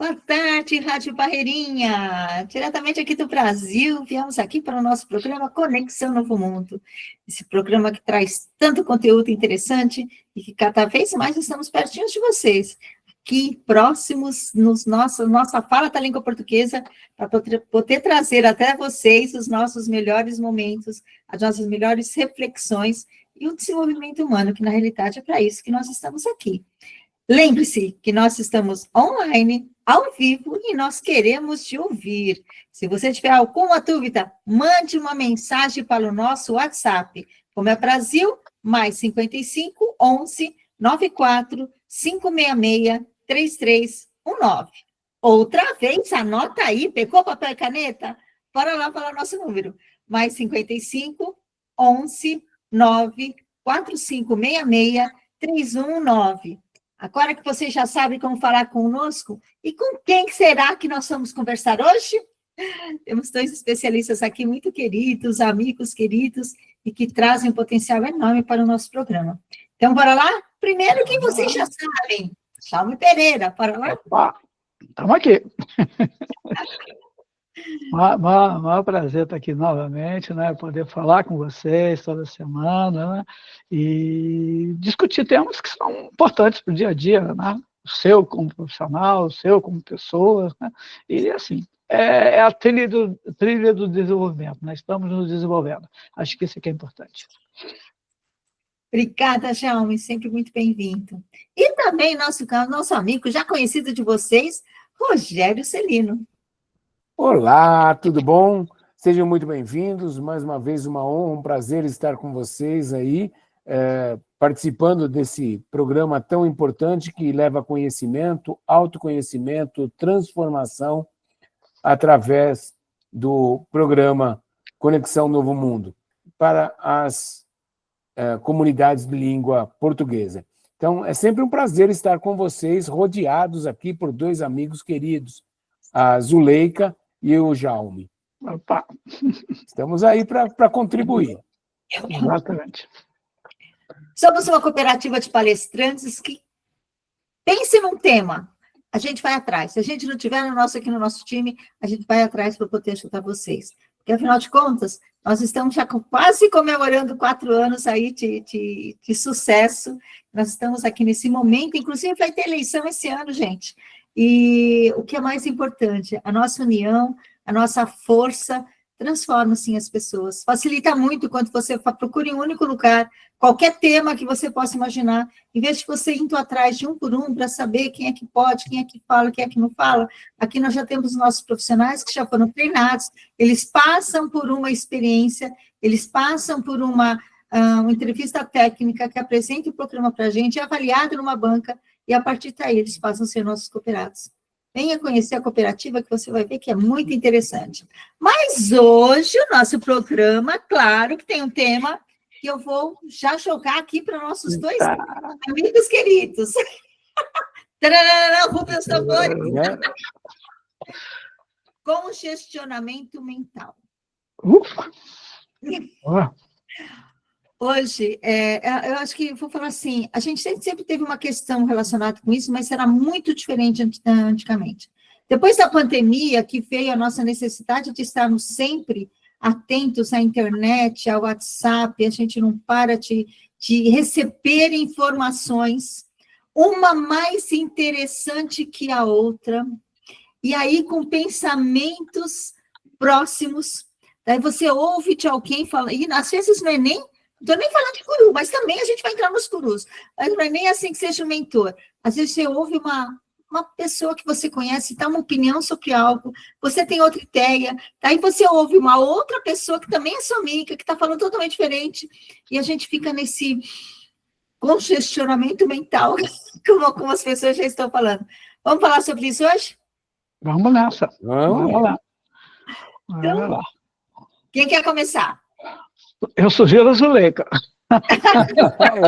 Boa tarde, Rádio Barreirinha. Diretamente aqui do Brasil, viemos aqui para o nosso programa Conexão Novo Mundo. Esse programa que traz tanto conteúdo interessante e que cada vez mais estamos pertinho de vocês. Aqui, próximos, nossa fala da língua portuguesa, para poder trazer até vocês os nossos melhores momentos, as nossas melhores reflexões e o desenvolvimento humano, que na realidade é para isso que nós estamos aqui. Lembre-se que nós estamos online, ao vivo, e nós queremos te ouvir. Se você tiver alguma dúvida, mande uma mensagem para o nosso WhatsApp, como é Brasil, mais 55 11 94 566 3319. Outra vez, anota aí, pegou papel e caneta? Bora lá falar nosso número. Mais 55 11 9 4566 3119. Agora que você já sabe como falar conosco, e com quem será que nós vamos conversar hoje? Temos dois especialistas aqui muito queridos, amigos queridos, e que trazem um potencial enorme para o nosso programa. Então, bora lá? Primeiro, quem vocês já sabem? Chalme Pereira, bora lá? Opa, estamos aqui. Maior prazer estar aqui novamente, né? Poder falar com vocês toda semana, né? E discutir temas que são importantes para o dia a dia, né? O seu como profissional, o seu como pessoa, né? E assim, é a trilha do desenvolvimento, nós estamos nos desenvolvendo. Acho que isso aqui é importante. Obrigada, Jaume, sempre muito bem-vindo. E também nosso amigo, já conhecido de vocês, Rogério Celino. Olá, tudo bom? Sejam muito bem-vindos. Mais uma vez, uma honra, um prazer estar com vocês aí, participando desse programa tão importante que leva conhecimento, autoconhecimento, transformação através do programa Conexão Novo Mundo para as comunidades de língua portuguesa. Então, é sempre um prazer estar com vocês, rodeados aqui por dois amigos queridos, a Zuleika e o Jaume. Opa. Estamos aí para contribuir. Exatamente. Somos uma cooperativa de palestrantes que pense num tema, a gente vai atrás. Se a gente não tiver aqui no nosso time, a gente vai atrás para poder ajudar vocês. Porque, afinal de contas, nós estamos já quase comemorando 4 anos aí de sucesso. Nós estamos aqui nesse momento, inclusive vai ter eleição esse ano, gente. E o que é mais importante, a nossa união, a nossa força transforma, sim, as pessoas. Facilita muito quando você procura em um único lugar, qualquer tema que você possa imaginar, em vez de você indo atrás de um por um para saber quem é que pode, quem é que fala, quem é que não fala. Aqui nós já temos nossos profissionais que já foram treinados, eles passam por uma experiência, eles passam por uma entrevista técnica que apresenta o programa para a gente, é avaliado numa banca, e a partir daí eles passam a ser nossos cooperados. Venha conhecer a cooperativa que você vai ver que é muito interessante. Mas hoje o nosso programa, claro que tem um tema que eu vou já jogar aqui para nossos dois amigos queridos. Rubens tambores. Congestionamento mental. Hoje, eu acho que vou falar assim, a gente sempre teve uma questão relacionada com isso, mas era muito diferente antigamente. Depois da pandemia, que veio a nossa necessidade de estarmos sempre atentos à internet, ao WhatsApp, a gente não para de receber informações, uma mais interessante que a outra, e aí com pensamentos próximos, daí você ouve de alguém falando, e às vezes não é nem, não estou nem falando de guru, mas também a gente vai entrar nos gurus, mas não é nem assim que seja um mentor, às vezes você ouve uma pessoa que você conhece, dá uma opinião sobre algo, você tem outra ideia, daí você ouve uma outra pessoa que também é sua amiga, que está falando totalmente diferente, e a gente fica nesse congestionamento mental, como as pessoas já estão falando. Vamos falar sobre isso hoje? Vamos nessa. Vamos lá. Então, lá. Quem quer começar? Eu sugiro a Zuleika.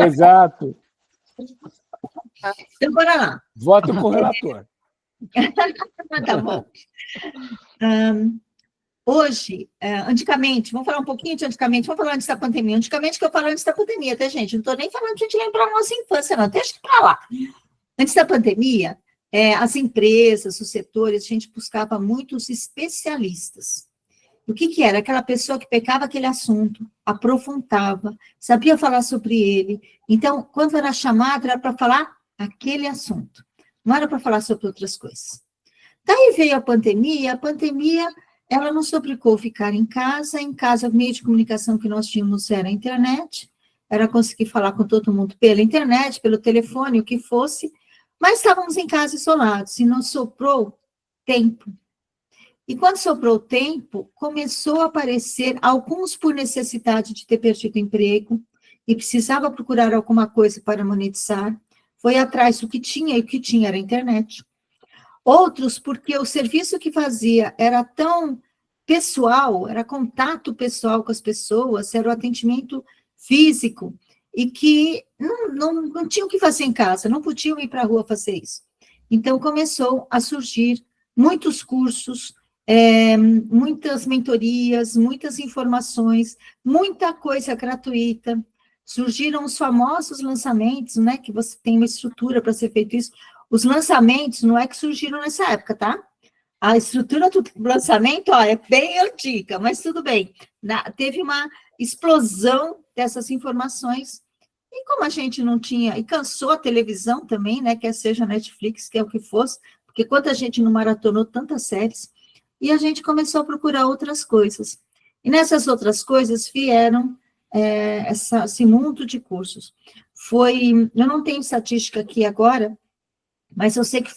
Exato. Então, bora lá. Voto com o relator. Tá bom. Hoje, antigamente, vamos falar um pouquinho de antigamente, vamos falar antes da pandemia. Antigamente, que eu falo antes da pandemia, tá, gente? Não estou nem falando de a gente lembrar a nossa infância, não, deixa para lá. Antes da pandemia, as empresas, os setores, a gente buscava muitos especialistas. O que era? Aquela pessoa que pegava aquele assunto, aprofundava, sabia falar sobre ele. Então, quando era chamado, era para falar aquele assunto, não era para falar sobre outras coisas. Daí veio a pandemia ela nos obrigou a ficar em casa, o meio de comunicação que nós tínhamos era a internet, era conseguir falar com todo mundo pela internet, pelo telefone, o que fosse, mas estávamos em casa isolados, e nos sobrou tempo. E quando sobrou tempo, começou a aparecer, alguns por necessidade de ter perdido o emprego, e precisava procurar alguma coisa para monetizar, foi atrás do que tinha, e o que tinha era a internet. Outros, porque o serviço que fazia era tão pessoal, era contato pessoal com as pessoas, era o atendimento físico, e que não tinham o que fazer em casa, não podiam ir para a rua fazer isso. Então, começou a surgir muitos cursos, muitas mentorias, muitas informações, muita coisa gratuita. Surgiram os famosos lançamentos, né, que você tem uma estrutura para ser feito isso. Os lançamentos não é que surgiram nessa época, tá? A estrutura do lançamento, ó, é bem antiga, mas tudo bem. Teve uma explosão dessas informações, e como a gente não tinha, e cansou a televisão também, né, quer seja Netflix, quer o que fosse, porque quanta gente não maratonou tantas séries, e a gente começou a procurar outras coisas. E nessas outras coisas vieram esse mundo de cursos. Eu não tenho estatística aqui agora, mas eu sei que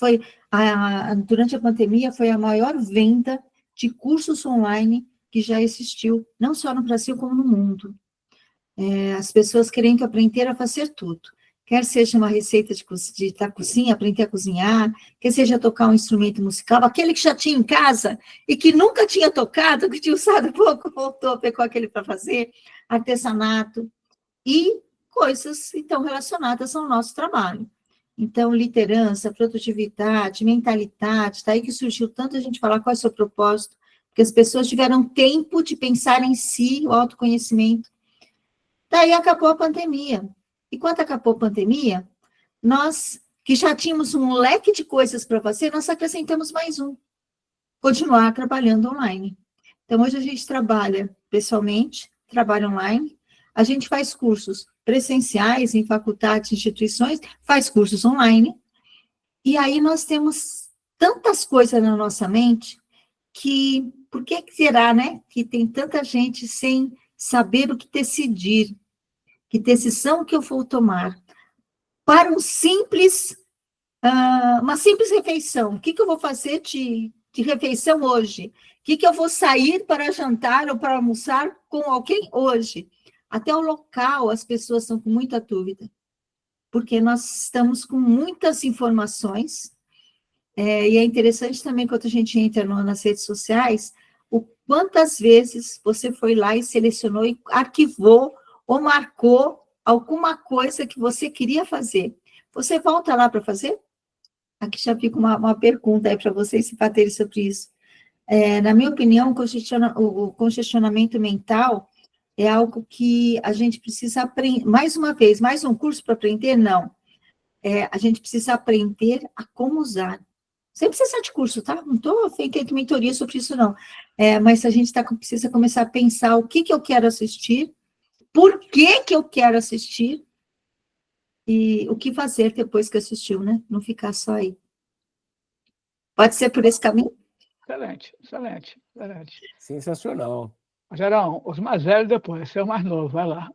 durante a pandemia, foi a maior venda de cursos online que já existiu, não só no Brasil, como no mundo. As pessoas querendo aprender a fazer tudo. Quer seja uma receita da cozinha, aprender a cozinhar, quer seja tocar um instrumento musical, aquele que já tinha em casa e que nunca tinha tocado, que tinha usado pouco, voltou, pegou aquele para fazer, artesanato, e coisas, então, relacionadas ao nosso trabalho. Então, liderança, produtividade, mentalidade, daí que surgiu tanto a gente falar qual é o seu propósito, porque as pessoas tiveram tempo de pensar em si, o autoconhecimento. Daí acabou a pandemia. E quando acabou a pandemia, nós, que já tínhamos um leque de coisas para fazer, nós acrescentamos mais um, continuar trabalhando online. Então, hoje a gente trabalha pessoalmente, trabalha online, a gente faz cursos presenciais em faculdades, instituições, faz cursos online, e aí nós temos tantas coisas na nossa mente que, por que será, né, que tem tanta gente sem saber o que decidir, que decisão que eu vou tomar para uma simples refeição? O que eu vou fazer de refeição hoje? O que eu vou sair para jantar ou para almoçar com alguém hoje? Até o local, as pessoas estão com muita dúvida, porque nós estamos com muitas informações, e é interessante também, quando a gente entra nas redes sociais, quantas vezes você foi lá e selecionou e arquivou ou marcou alguma coisa que você queria fazer. Você volta lá para fazer? Aqui já fica uma pergunta aí para vocês se baterem sobre isso. Na minha opinião, o congestionamento mental é algo que a gente precisa aprender, mais uma vez, mais um curso para aprender? Não. A gente precisa aprender a como usar. Sem precisar de curso, tá? Não estou feitando mentoria sobre isso, não. Mas a gente precisa começar a pensar o que eu quero assistir, por que eu quero assistir, e o que fazer depois que assistiu, né? Não ficar só aí. Pode ser por esse caminho? Excelente, excelente, excelente. Sensacional. Gerão, os mais velhos depois, você é o mais novo, vai lá.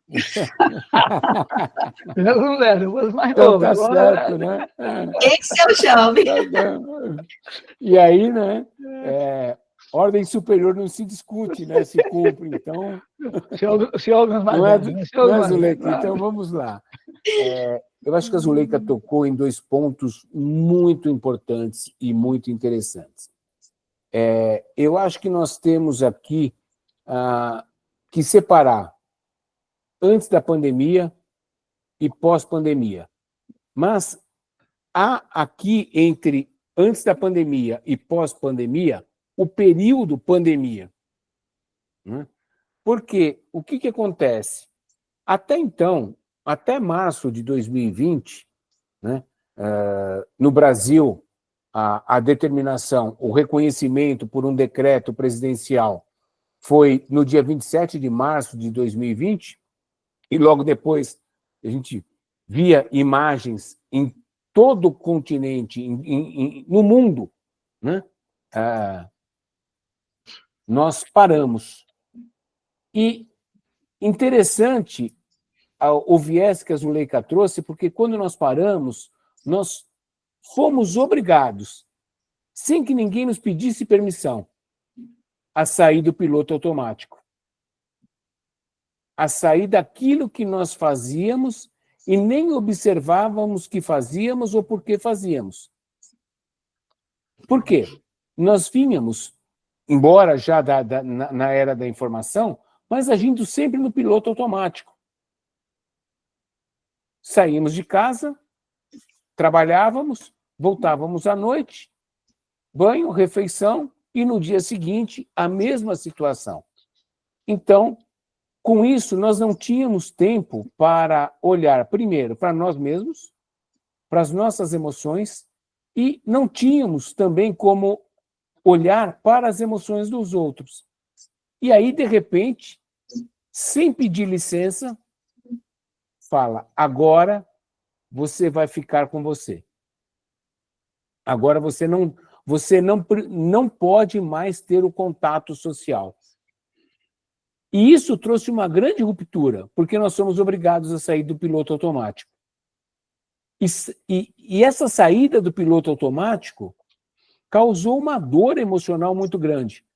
Primeiro os velhos, depois os mais Então, novos. tá Agora, certo, né? Esse é o jovem. E aí, né? Ordem superior não se discute, né? Se cumpre. Então, se alguns mais não é, velhos. não é, Zuleika? Então, vamos lá. Eu acho que a Zuleika tocou em dois pontos muito importantes e muito interessantes. Eu acho que nós temos aqui que separar antes da pandemia e pós-pandemia. Mas há aqui, entre antes da pandemia e pós-pandemia, o período pandemia. né? Porque o que acontece? Até então, até março de 2020, né, no Brasil, a determinação, o reconhecimento por um decreto presidencial foi no dia 27 de março de 2020, e logo depois a gente via imagens em todo o continente, no mundo, né? Nós paramos. E interessante o viés que a Zuleika trouxe, porque quando nós paramos, nós fomos obrigados, sem que ninguém nos pedisse permissão, a sair do piloto automático, a sair daquilo que nós fazíamos e nem observávamos que fazíamos ou por que fazíamos. Por quê? Nós vínhamos, embora já na era da informação, mas agindo sempre no piloto automático. Saímos de casa, trabalhávamos, voltávamos à noite, banho, refeição, e no dia seguinte a mesma situação. Então, com isso, nós não tínhamos tempo para olhar primeiro para nós mesmos, para as nossas emoções, e não tínhamos também como olhar para as emoções dos outros. E aí, de repente, sem pedir licença, fala, agora você vai ficar com você. Agora você não pode mais ter o contato social. E isso trouxe uma grande ruptura, porque nós somos obrigados a sair do piloto automático. E essa saída do piloto automático causou uma dor emocional muito grande,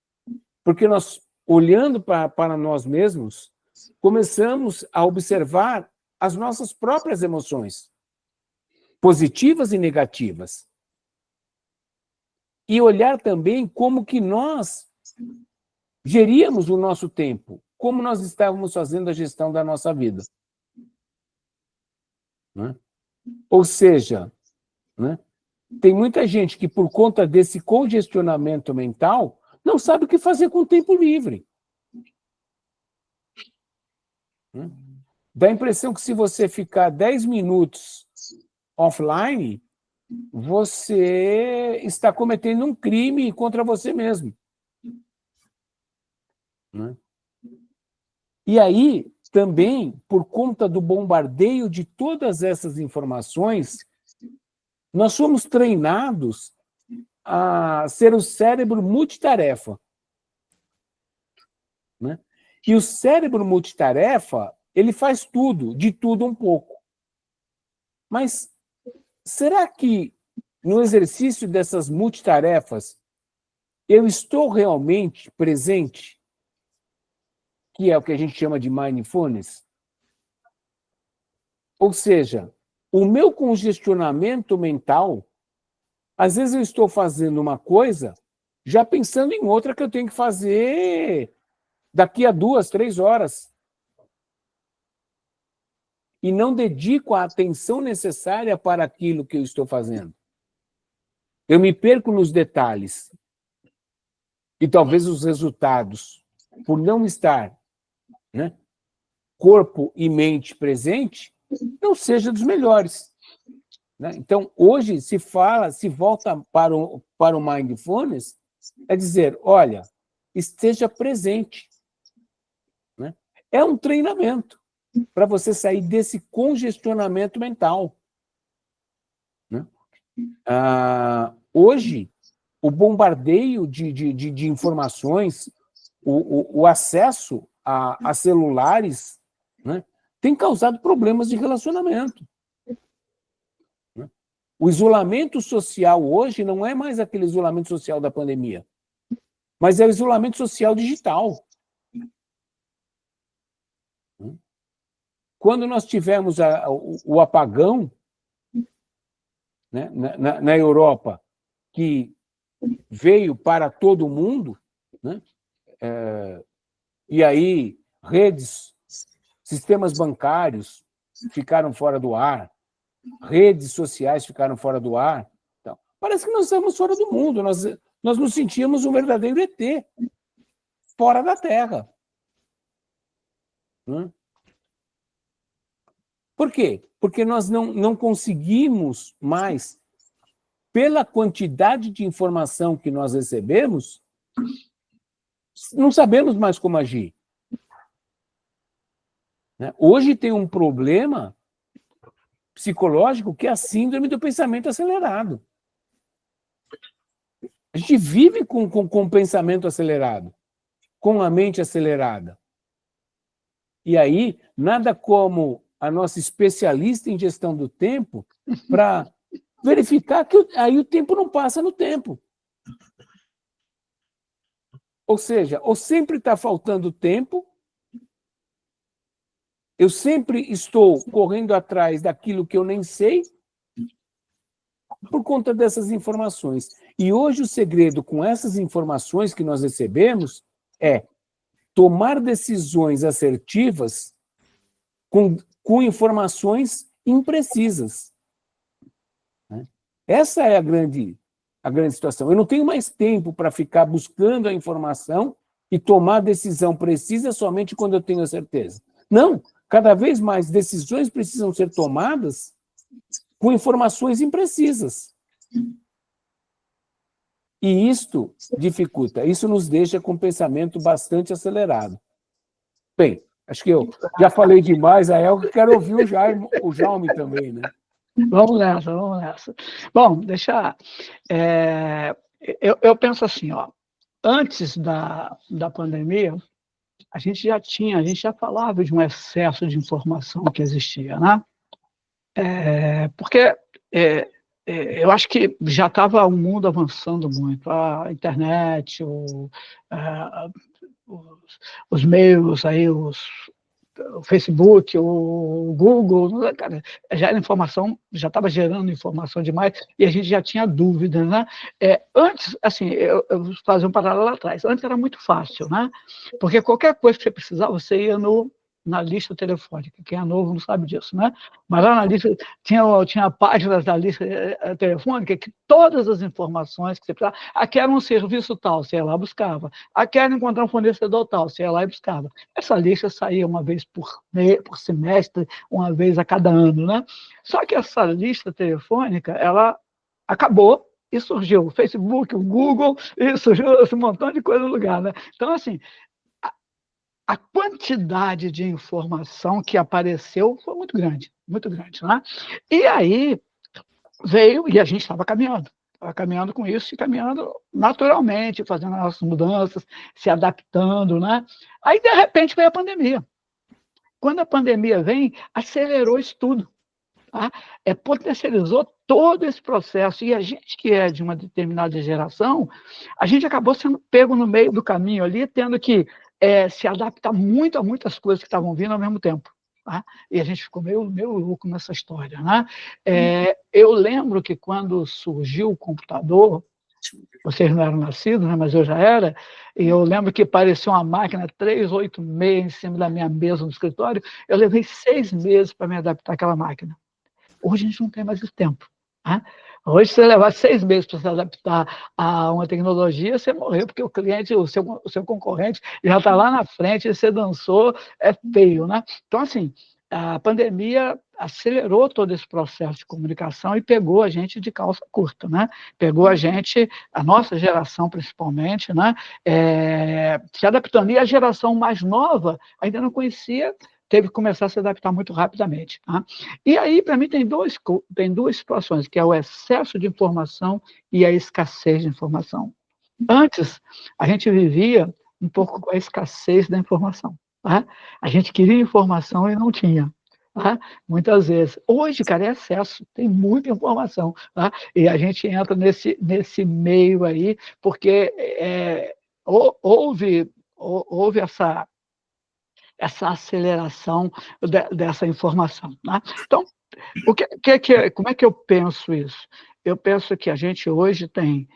porque nós, olhando para nós mesmos, começamos a observar as nossas próprias emoções, positivas e negativas. E olhar também como que nós geríamos o nosso tempo, como nós estávamos fazendo a gestão da nossa vida. Né? Ou seja, né, tem muita gente que, por conta desse congestionamento mental, não sabe o que fazer com o tempo livre. Né? Dá a impressão que se você ficar 10 minutos offline, você está cometendo um crime contra você mesmo. Né? E aí, também, por conta do bombardeio de todas essas informações, nós somos treinados a ser o cérebro multitarefa. Né? E o cérebro multitarefa, ele faz tudo, de tudo um pouco. Mas será que, no exercício dessas multitarefas, eu estou realmente presente? Que é o que a gente chama de mindfulness? Ou seja, o meu congestionamento mental, às vezes eu estou fazendo uma coisa, já pensando em outra que eu tenho que fazer daqui a 2, 3 horas. E não dedico a atenção necessária para aquilo que eu estou fazendo. Eu me perco nos detalhes. E talvez os resultados, por não estar, né, corpo e mente presente, não sejam dos melhores. Né? Então, hoje se volta para o mindfulness, é dizer, olha, esteja presente. Né? É um treinamento para você sair desse congestionamento mental. Né? Hoje, o bombardeio de informações, o acesso a celulares, né, tem causado problemas de relacionamento. Né? O isolamento social hoje não é mais aquele isolamento social da pandemia, mas é o isolamento social digital. Quando nós tivemos o apagão, né, na Europa, que veio para todo mundo, né, e aí redes, sistemas bancários ficaram fora do ar, redes sociais ficaram fora do ar. Então, parece que nós estamos fora do mundo, nós nos sentíamos um verdadeiro ET, fora da Terra. Né? Por quê? Porque nós não conseguimos mais, pela quantidade de informação que nós recebemos, não sabemos mais como agir. Né? Hoje tem um problema psicológico que é a síndrome do pensamento acelerado. A gente vive com pensamento acelerado, com a mente acelerada. E aí, nada como a nossa especialista em gestão do tempo para verificar que aí o tempo não passa no tempo. Ou seja, ou sempre está faltando tempo, eu sempre estou correndo atrás daquilo que eu nem sei, por conta dessas informações. E hoje o segredo com essas informações que nós recebemos é tomar decisões assertivas com informações imprecisas. Essa é a grande situação. Eu não tenho mais tempo para ficar buscando a informação e tomar decisão precisa somente quando eu tenho a certeza. Não, cada vez mais decisões precisam ser tomadas com informações imprecisas. E isto dificulta, isso nos deixa com um pensamento bastante acelerado. Bem, acho que eu já falei demais, aí eu quero ouvir o Jaume também, né? Vamos nessa. Bom, eu penso assim, ó, antes da pandemia, a gente já falava de um excesso de informação que existia, né? Porque eu acho que já estava o mundo avançando muito, a internet, os meios aí, o Facebook, o Google, cara, já era informação, já estava gerando informação demais e a gente já tinha dúvidas, né? Antes, assim, eu vou fazer um paralelo lá atrás, antes era muito fácil, né? Porque qualquer coisa que você precisava, você ia na lista telefônica. Quem é novo não sabe disso, né? Mas lá na lista tinha páginas da lista telefônica que todas as informações que você precisava, aqui era um serviço tal, você ia lá e buscava. Aqui era encontrar um fornecedor tal, você ia lá e buscava. Essa lista saía uma vez por semestre, uma vez a cada ano, né? Só que essa lista telefônica, ela acabou e surgiu o Facebook, o Google, e surgiu esse montão de coisa no lugar, né? Então, assim, a quantidade de informação que apareceu foi muito grande, né? E aí veio, e a gente estava caminhando com isso, e caminhando naturalmente, fazendo as mudanças, se adaptando, né? Aí, de repente, veio a pandemia. Quando a pandemia vem, acelerou isso tudo, tá? Potencializou todo esse processo, e a gente que é de uma determinada geração, a gente acabou sendo pego no meio do caminho ali, tendo que se adaptar muito a muitas coisas que estavam vindo ao mesmo tempo. Tá? E a gente ficou meio louco nessa história. Né? Eu lembro que quando surgiu o computador, vocês não eram nascidos, né, mas eu já era, e eu lembro que apareceu uma máquina 386 em cima da minha mesa no escritório, eu levei 6 meses para me adaptar àquela máquina. Hoje a gente não tem mais esse tempo. Né? Hoje, se você levar 6 meses para se adaptar a uma tecnologia, você morreu, porque o cliente, o seu concorrente, já está lá na frente, você dançou, é feio. Né? Então, assim, a pandemia acelerou todo esse processo de comunicação e pegou a gente de calça curta. Né? Pegou a gente, a nossa geração principalmente, né? Se adaptando. E a geração mais nova ainda não conhecia, teve que começar a se adaptar muito rapidamente. Tá? E aí, para mim, tem duas situações, que é o excesso de informação e a escassez de informação. Antes, a gente vivia um pouco com a escassez da informação. Tá? A gente queria informação e não tinha. Tá? Muitas vezes. Hoje, cara, é excesso, tem muita informação. Tá? E a gente entra nesse meio aí, porque houve essa aceleração dessa informação. Né? Então, como é que eu penso isso? Eu penso que a gente hoje tem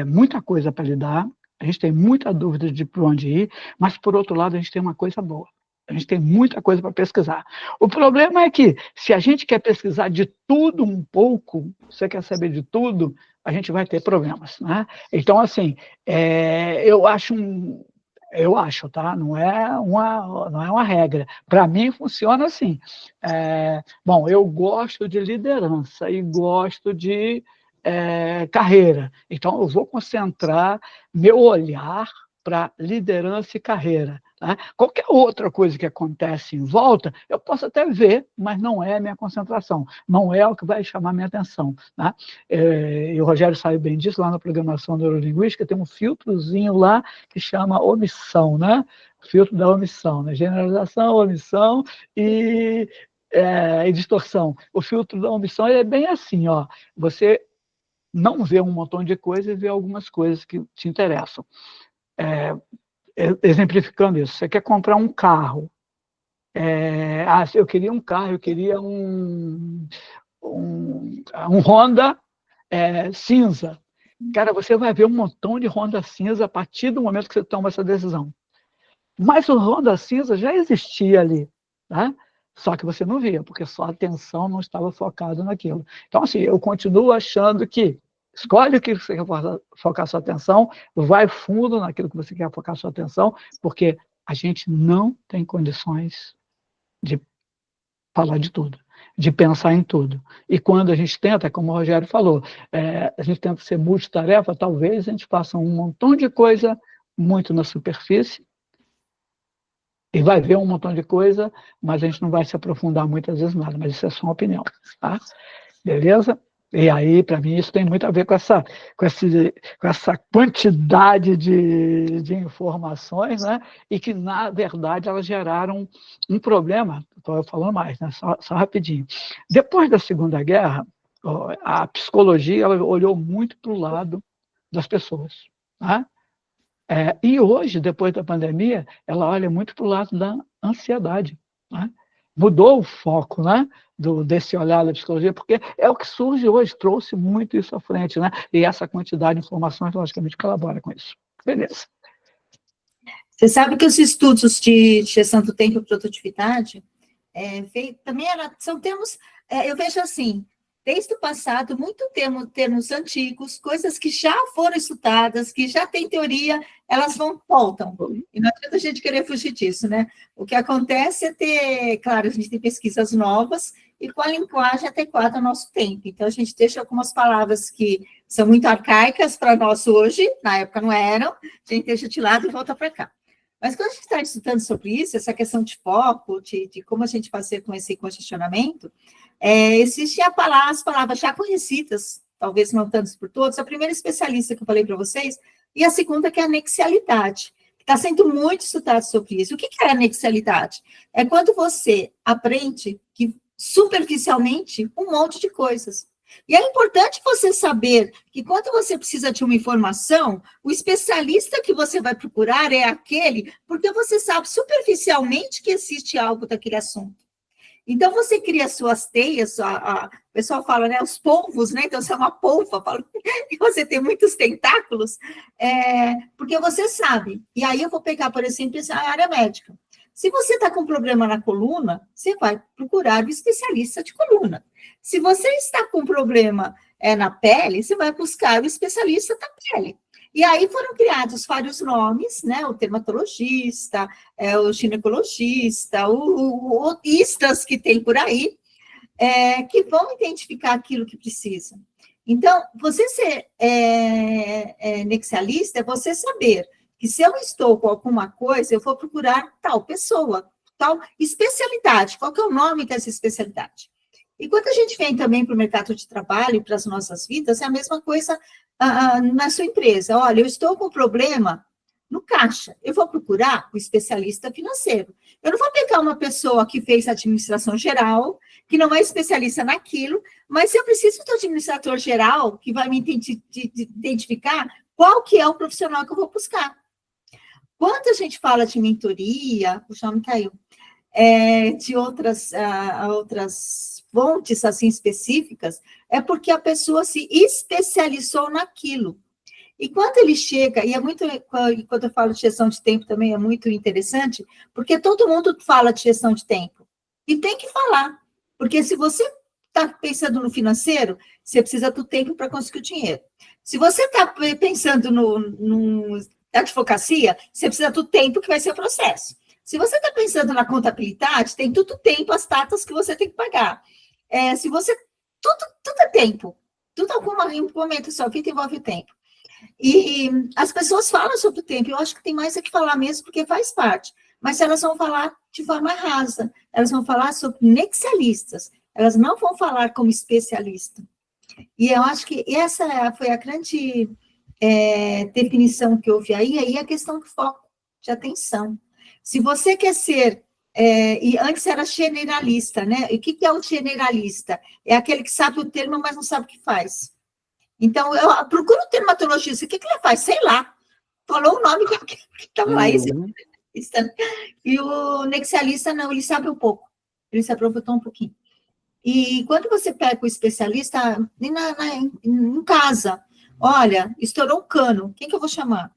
muita coisa para lidar, a gente tem muita dúvida de para onde ir, mas, por outro lado, a gente tem uma coisa boa. A gente tem muita coisa para pesquisar. O problema é que, se a gente quer pesquisar de tudo um pouco, você quer saber de tudo, a gente vai ter problemas. Né? Então, assim, eu acho Eu acho, tá? Não é uma regra. Para mim, funciona assim. Bom, eu gosto de liderança e gosto de carreira. Então, eu vou concentrar meu olhar para liderança e carreira. Tá? Qualquer outra coisa que acontece em volta, eu posso até ver, mas não é a minha concentração, não é o que vai chamar a minha atenção. Tá? E o Rogério sabe bem disso, lá na programação neurolinguística tem um filtrozinho lá que chama omissão, né? O filtro da omissão, né? Generalização, omissão e distorção. O filtro da omissão é bem assim, ó, você não vê um montão de coisas e vê algumas coisas que te interessam. Exemplificando isso, você quer comprar um carro. Eu queria um carro, eu queria um Honda cinza. Cara, você vai ver um montão de Honda cinza a partir do momento que você toma essa decisão. Mas o Honda cinza já existia ali, tá? Só que você não via, porque sua atenção não estava focada naquilo. Então, assim, eu continuo achando que escolhe o que você quer focar sua atenção, vai fundo naquilo que você quer focar sua atenção, porque a gente não tem condições de falar de tudo, de pensar em tudo. E quando a gente tenta, como o Rogério falou, a gente tenta ser multitarefa, talvez a gente faça um montão de coisa muito na superfície, e vai ver um montão de coisa, mas a gente não vai se aprofundar muitas vezes nada, mas isso é só uma opinião, tá? Beleza? E aí, para mim, isso tem muito a ver com essa quantidade de informações, né? E que, na verdade, elas geraram um problema. Estou falando mais, né? Só rapidinho. Depois da Segunda Guerra, a psicologia ela olhou muito para o lado das pessoas, tá? E hoje, depois da pandemia, ela olha muito para o lado da ansiedade, né? Mudou o foco, né, desse olhar da psicologia, porque é o que surge hoje, trouxe muito isso à frente, né? E essa quantidade de informações, logicamente, colabora com isso. Beleza. Você sabe que os estudos de gestão do tempo e produtividade também são termos, eu vejo assim, desde o passado, muito termos antigos, coisas que já foram estudadas, que já tem teoria, elas voltam. E não adianta a gente querer fugir disso, né? O que acontece é claro, a gente tem pesquisas novas e com a linguagem adequada ao nosso tempo. Então, a gente deixa algumas palavras que são muito arcaicas para nós hoje, na época não eram, a gente deixa de lado e volta para cá. Mas quando a gente está estudando sobre isso, essa questão de foco, de como a gente fazer com esse congestionamento, existe as palavras já conhecidas, talvez não tantas por todos, a primeira especialista que eu falei para vocês, e a segunda que é a anexialidade, que está sendo muito estudado sobre isso. O que é a anexialidade? É quando você aprende que superficialmente um monte de coisas. E é importante você saber que quando você precisa de uma informação, o especialista que você vai procurar é aquele, porque você sabe superficialmente que existe algo daquele assunto. Então, você cria suas teias, o pessoal fala, né, os polvos, né? Então, você é uma polva, e você tem muitos tentáculos, porque você sabe. E aí, eu vou pegar, por exemplo, a área médica. Se você está com problema na coluna, você vai procurar um especialista de coluna. Se você está com problema na pele, você vai buscar o especialista da pele. E aí foram criados vários nomes, né? O dermatologista, o ginecologista, o otistas que tem por aí, que vão identificar aquilo que precisa. Então, você ser anexialista é você saber que se eu estou com alguma coisa, eu vou procurar tal pessoa, tal especialidade. Qual que é o nome dessa especialidade? E quando a gente vem também para o mercado de trabalho, para as nossas vidas, é a mesma coisa na sua empresa. Olha, eu estou com problema no caixa, eu vou procurar o especialista financeiro. Eu não vou pegar uma pessoa que fez administração geral, que não é especialista naquilo, mas eu preciso do administrador geral que vai me identificar qual que é o profissional que eu vou buscar. Quando a gente fala de mentoria, o nome caiu, de outras fontes assim específicas, é porque a pessoa se especializou naquilo. E quando ele chega, e quando eu falo de gestão de tempo também é muito interessante, porque todo mundo fala de gestão de tempo. E tem que falar, porque se você está pensando no financeiro, você precisa do tempo para conseguir o dinheiro. Se você está pensando advocacia, você precisa do tempo que vai ser o processo. Se você está pensando na contabilidade, tem todo o tempo, as datas que você tem que pagar. Se você... Tudo é tempo. Tudo em algum momento da sua vida envolve o tempo. E as pessoas falam sobre o tempo, eu acho que tem mais a que falar mesmo, porque faz parte. Mas elas vão falar de forma rasa, elas vão falar sobre nexialistas, elas não vão falar como especialista. E eu acho que essa foi a grande definição que houve aí a questão do foco, de atenção. Se você quer ser, e antes era generalista, né? E o que é o generalista? É aquele que sabe o termo, mas não sabe o que faz. Então, eu procuro o dermatologista, o que ele faz? Sei lá. Falou o nome qualquer que está lá. E o nexialista, não, ele sabe um pouco. Ele se aproveitou um pouquinho. E quando você pega o especialista, em casa, olha, estourou um cano, quem que eu vou chamar?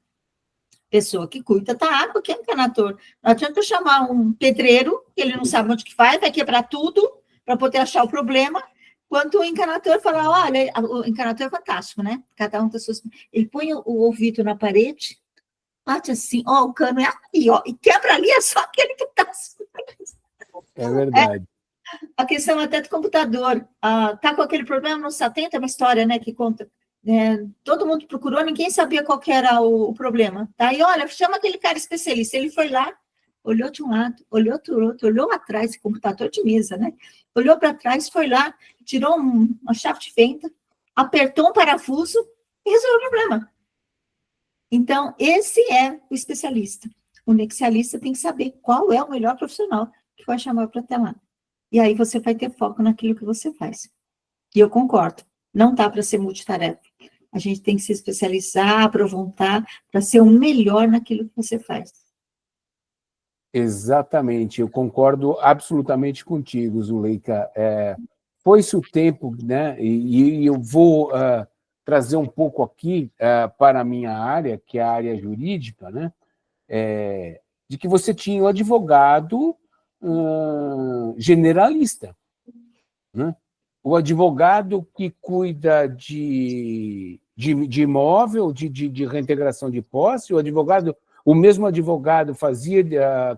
Pessoa que cuida da água, que é encanator. Não adianta eu chamar um pedreiro, que ele não sabe onde que vai quebrar tudo, para poder achar o problema, quanto o encanator falar, olha, o encanator é fantástico, né? Cada um tem suas... Ele põe o ouvido na parede, bate assim, o cano é aqui, e quebra ali, é só aquele que está... É verdade. A questão até do computador, tá com aquele problema, não se atenta, é uma história, né, que conta, todo mundo procurou, ninguém sabia qual que era o problema, tá? E olha, chama aquele cara especialista, ele foi lá, olhou de um lado, olhou do outro, olhou atrás, computador de mesa, né? Olhou para trás, foi lá, tirou uma chave de fenda, apertou um parafuso e resolveu o problema. Então, esse é o especialista. O nexialista tem que saber qual é o melhor profissional que vai chamar para ter lá. E aí você vai ter foco naquilo que você faz. E eu concordo, não dá para ser multitarefa. A gente tem que se especializar, aproveitar, para ser o melhor naquilo que você faz. Exatamente, eu concordo absolutamente contigo, Zuleika. Foi-se o tempo, né? E eu vou trazer um pouco aqui para a minha área, que é a área jurídica, né? De que você tinha o advogado generalista, né? O advogado que cuida de imóvel, de reintegração de posse, o mesmo advogado fazia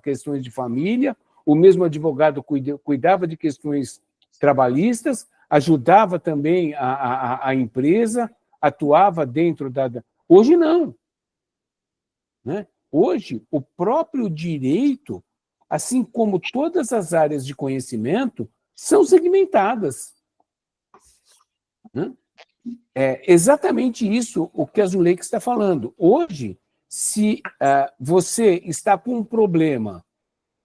questões de família, o mesmo advogado cuidava de questões trabalhistas, ajudava também a empresa, atuava dentro da... Hoje não, né? Hoje, o próprio direito, assim como todas as áreas de conhecimento, são segmentadas. É exatamente isso o que a Zuleika está falando. Hoje, se você está com um problema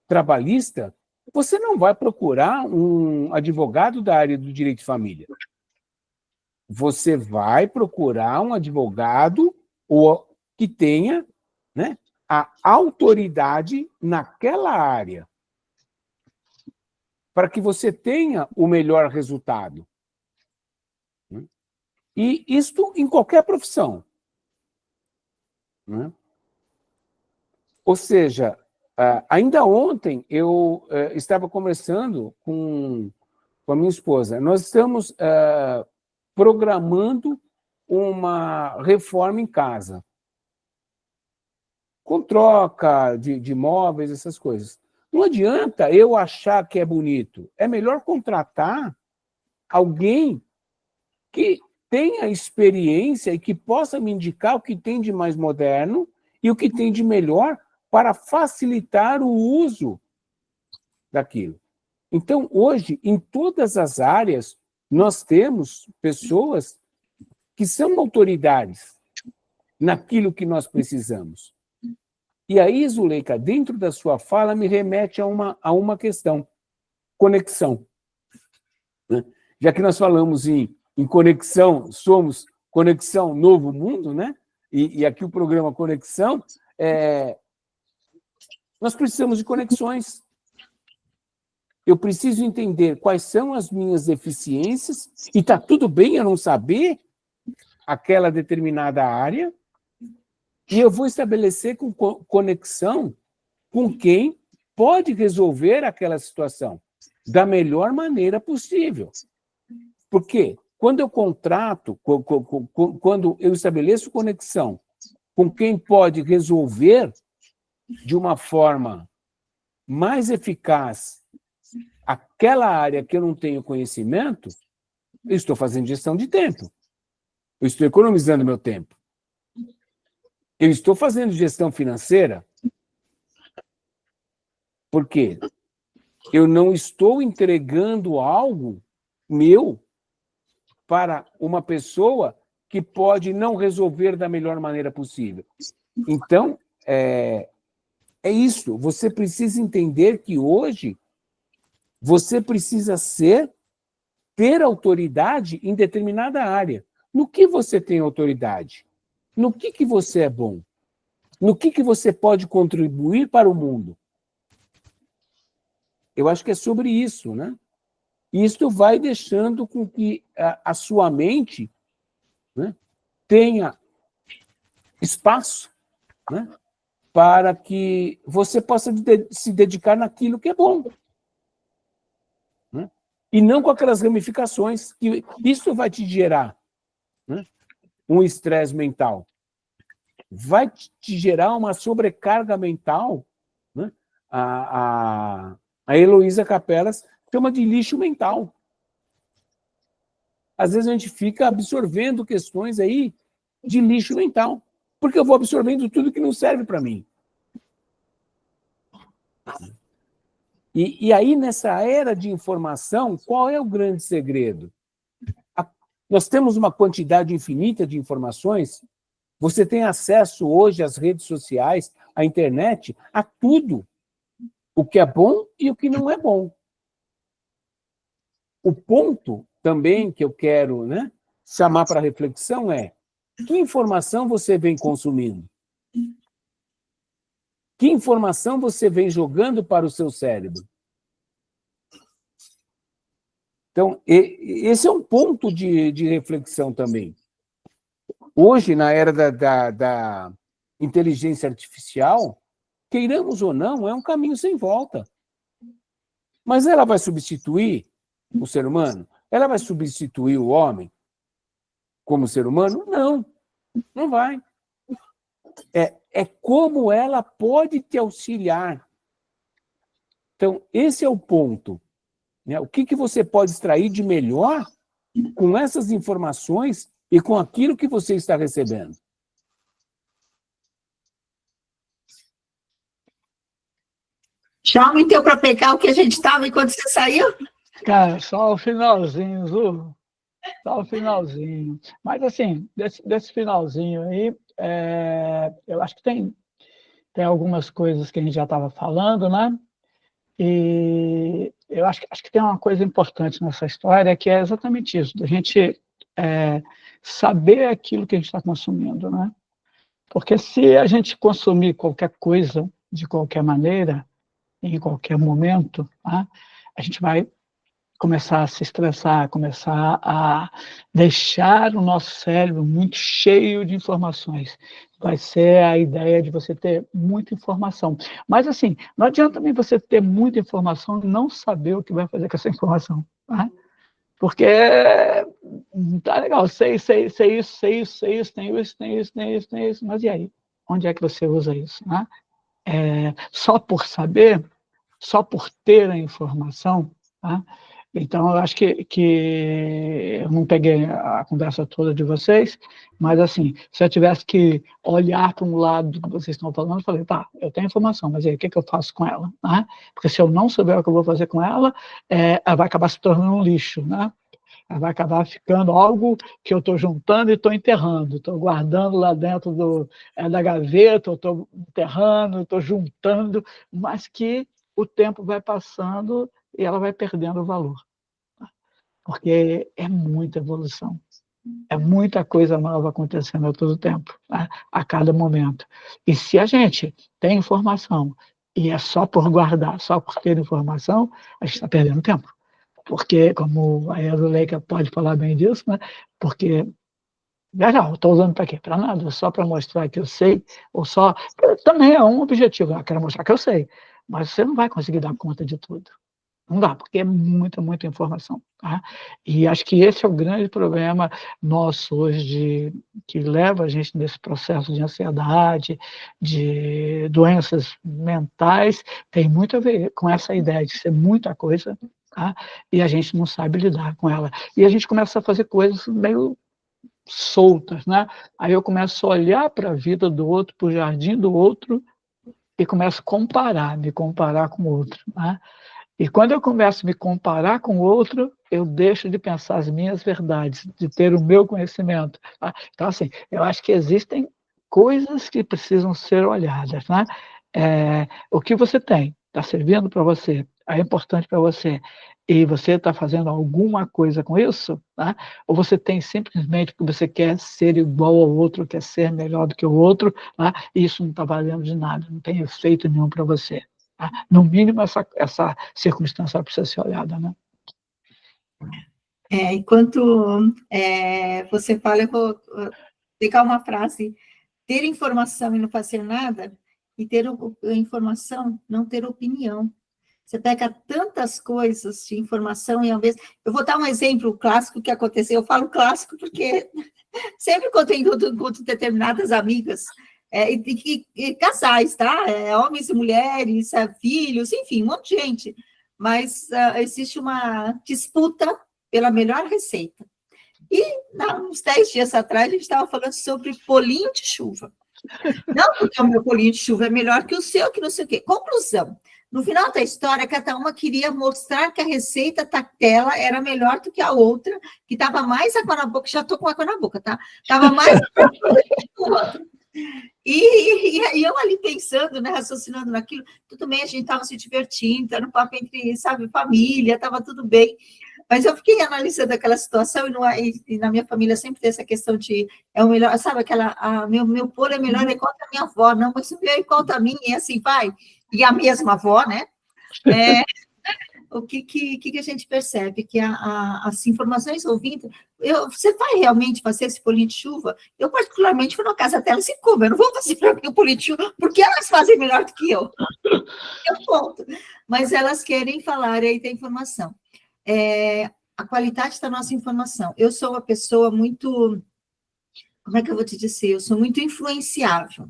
trabalhista, você não vai procurar um advogado da área do direito de família. Você vai procurar um advogado que tenha, né, a autoridade naquela área, para que você tenha o melhor resultado. E isto em qualquer profissão. Ou seja, ainda ontem eu estava conversando com a minha esposa. Nós estamos programando uma reforma em casa, com troca de móveis, essas coisas. Não adianta eu achar que é bonito. É melhor contratar alguém que tenha experiência e que possa me indicar o que tem de mais moderno e o que tem de melhor para facilitar o uso daquilo. Então, hoje, em todas as áreas, nós temos pessoas que são autoridades naquilo que nós precisamos. E aí, Zuleika, dentro da sua fala, me remete a uma questão: conexão. Já que nós falamos em conexão, somos Conexão Novo Mundo, né? E aqui o programa Conexão, nós precisamos de conexões. Eu preciso entender quais são as minhas deficiências, e está tudo bem eu não saber aquela determinada área, e eu vou estabelecer conexão com quem pode resolver aquela situação da melhor maneira possível. Porque quando eu contrato, quando eu estabeleço conexão com quem pode resolver de uma forma mais eficaz aquela área que eu não tenho conhecimento, eu estou fazendo gestão de tempo. Eu estou economizando meu tempo. Eu estou fazendo gestão financeira. Por quê? Eu não estou entregando algo meu para uma pessoa que pode não resolver da melhor maneira possível. Então, é isso. Você precisa entender que hoje você precisa ter autoridade em determinada área. No que você tem autoridade? No que você é bom? No que você pode contribuir para o mundo? Eu acho que é sobre isso, né? E isso vai deixando com que a sua mente, né, tenha espaço, né, para que você possa se dedicar naquilo que é bom. Né? E não com aquelas ramificações que isso vai te gerar, né, um estresse mental. Vai te gerar uma sobrecarga mental, né? A Heloísa Capelas chama de lixo mental. Às vezes a gente fica absorvendo questões aí de lixo mental, porque eu vou absorvendo tudo que não serve para mim. E aí, nessa era de informação, qual é o grande segredo? Nós temos uma quantidade infinita de informações. Você tem acesso hoje às redes sociais, à internet, a tudo. O que é bom e o que não é bom. O ponto também que eu quero, né, chamar para reflexão é: que informação você vem consumindo? Que informação você vem jogando para o seu cérebro? Então, esse é um ponto de reflexão também. Hoje, na era da inteligência artificial, queiramos ou não, é um caminho sem volta. Mas ela vai substituir o ser humano? Ela vai substituir o homem como ser humano? Não, não vai. É como ela pode te auxiliar. Então, esse é o ponto. Né? O que você pode extrair de melhor com essas informações e com aquilo que você está recebendo? Já me deu para pegar o que a gente estava enquanto você saiu? Cara, só o finalzinho, Zu. Só o finalzinho. Mas, assim, desse finalzinho aí, eu acho que tem algumas coisas que a gente já estava falando, né? E eu acho que tem uma coisa importante nessa história, que é exatamente isso, da gente saber aquilo que a gente está consumindo, né? Porque se a gente consumir qualquer coisa, de qualquer maneira, em qualquer momento, né, a gente vai começar a se estressar, começar a deixar o nosso cérebro muito cheio de informações. Vai ser a ideia de você ter muita informação. Mas, assim, não adianta também você ter muita informação e não saber o que vai fazer com essa informação. Tá? Porque tá legal, sei isso, tenho isso, mas e aí? Onde é que você usa isso? Né? Só por saber, só por ter a informação, tá? Então, eu acho que eu não peguei a conversa toda de vocês, mas, assim, se eu tivesse que olhar para um lado do que vocês estão falando, eu falei, tá, eu tenho informação, mas aí, o que eu faço com ela? Né? Porque se eu não souber o que eu vou fazer com ela, ela vai acabar se tornando um lixo, né? Ela vai acabar ficando algo que eu estou juntando e estou enterrando, estou guardando lá dentro da gaveta, estou enterrando, estou juntando, mas que o tempo vai passando e ela vai perdendo o valor. Porque é muita evolução. É muita coisa nova acontecendo a todo tempo, né? A cada momento. E se a gente tem informação e é só por guardar, só por ter informação, a gente está perdendo tempo. Porque, como a Ezuleika pode falar bem disso, né? Porque, já, eu estou usando para quê? Para nada, só para mostrar que eu sei, ou só... Também é um objetivo, eu quero mostrar que eu sei, mas você não vai conseguir dar conta de tudo. Não dá, porque é muita, muita informação, tá? E acho que esse é o grande problema nosso hoje, que leva a gente nesse processo de ansiedade, de doenças mentais, tem muito a ver com essa ideia de ser muita coisa, tá? E a gente não sabe lidar com ela. E a gente começa a fazer coisas meio soltas, né? Aí eu começo a olhar para a vida do outro, para o jardim do outro, e começo a comparar, me comparar com o outro, né? E quando eu começo a me comparar com o outro, eu deixo de pensar as minhas verdades, de ter o meu conhecimento, tá? Então, assim, eu acho que existem coisas que precisam ser olhadas, né? O que você tem, está servindo para você, é importante para você, e você está fazendo alguma coisa com isso, tá? Ou você tem simplesmente porque você quer ser igual ao outro, quer ser melhor do que o outro, tá? E isso não está valendo de nada, não tem efeito nenhum para você. Tá? No mínimo, essa circunstância precisa ser olhada, né? Enquanto você fala, eu vou pegar uma frase: ter informação e não fazer nada, e ter informação, não ter opinião. Você pega tantas coisas de informação e, ao mesmo... Eu vou dar um exemplo clássico que aconteceu. Eu falo clássico porque sempre quando eu encontro determinadas amigas, e casais, tá? Homens e mulheres, filhos, enfim, um monte de gente. Mas existe uma disputa pela melhor receita. E, uns 10 dias atrás, a gente estava falando sobre bolinho de chuva. Não porque o meu bolinho de chuva é melhor que o seu, que não sei o quê. Conclusão. No final da história, cada uma queria mostrar que a receita daquela era melhor do que a outra, que estava mais água na boca, já estou com água na boca, tá? Estava mais água na boca que o outro. E eu ali pensando, né, raciocinando naquilo, tudo bem, a gente estava se divertindo, era um papo entre, sabe, família, estava tudo bem. Mas eu fiquei analisando aquela situação, e na minha família sempre tem essa questão de, o melhor, sabe, meu bolo é melhor igual da minha avó, não, mas o meu é igual da minha, e assim vai. E a mesma avó, né? O que a gente percebe? Que as informações ouvindo, você vai realmente fazer esse bolinho de chuva? Eu, particularmente, fui na casa delas e como? Eu não vou fazer para mim o bolinho de chuva, porque elas fazem melhor do que eu. Eu conto. Mas elas querem falar aí da informação. A qualidade da nossa informação. Eu sou uma pessoa muito... Como é que eu vou te dizer? Eu sou muito influenciável.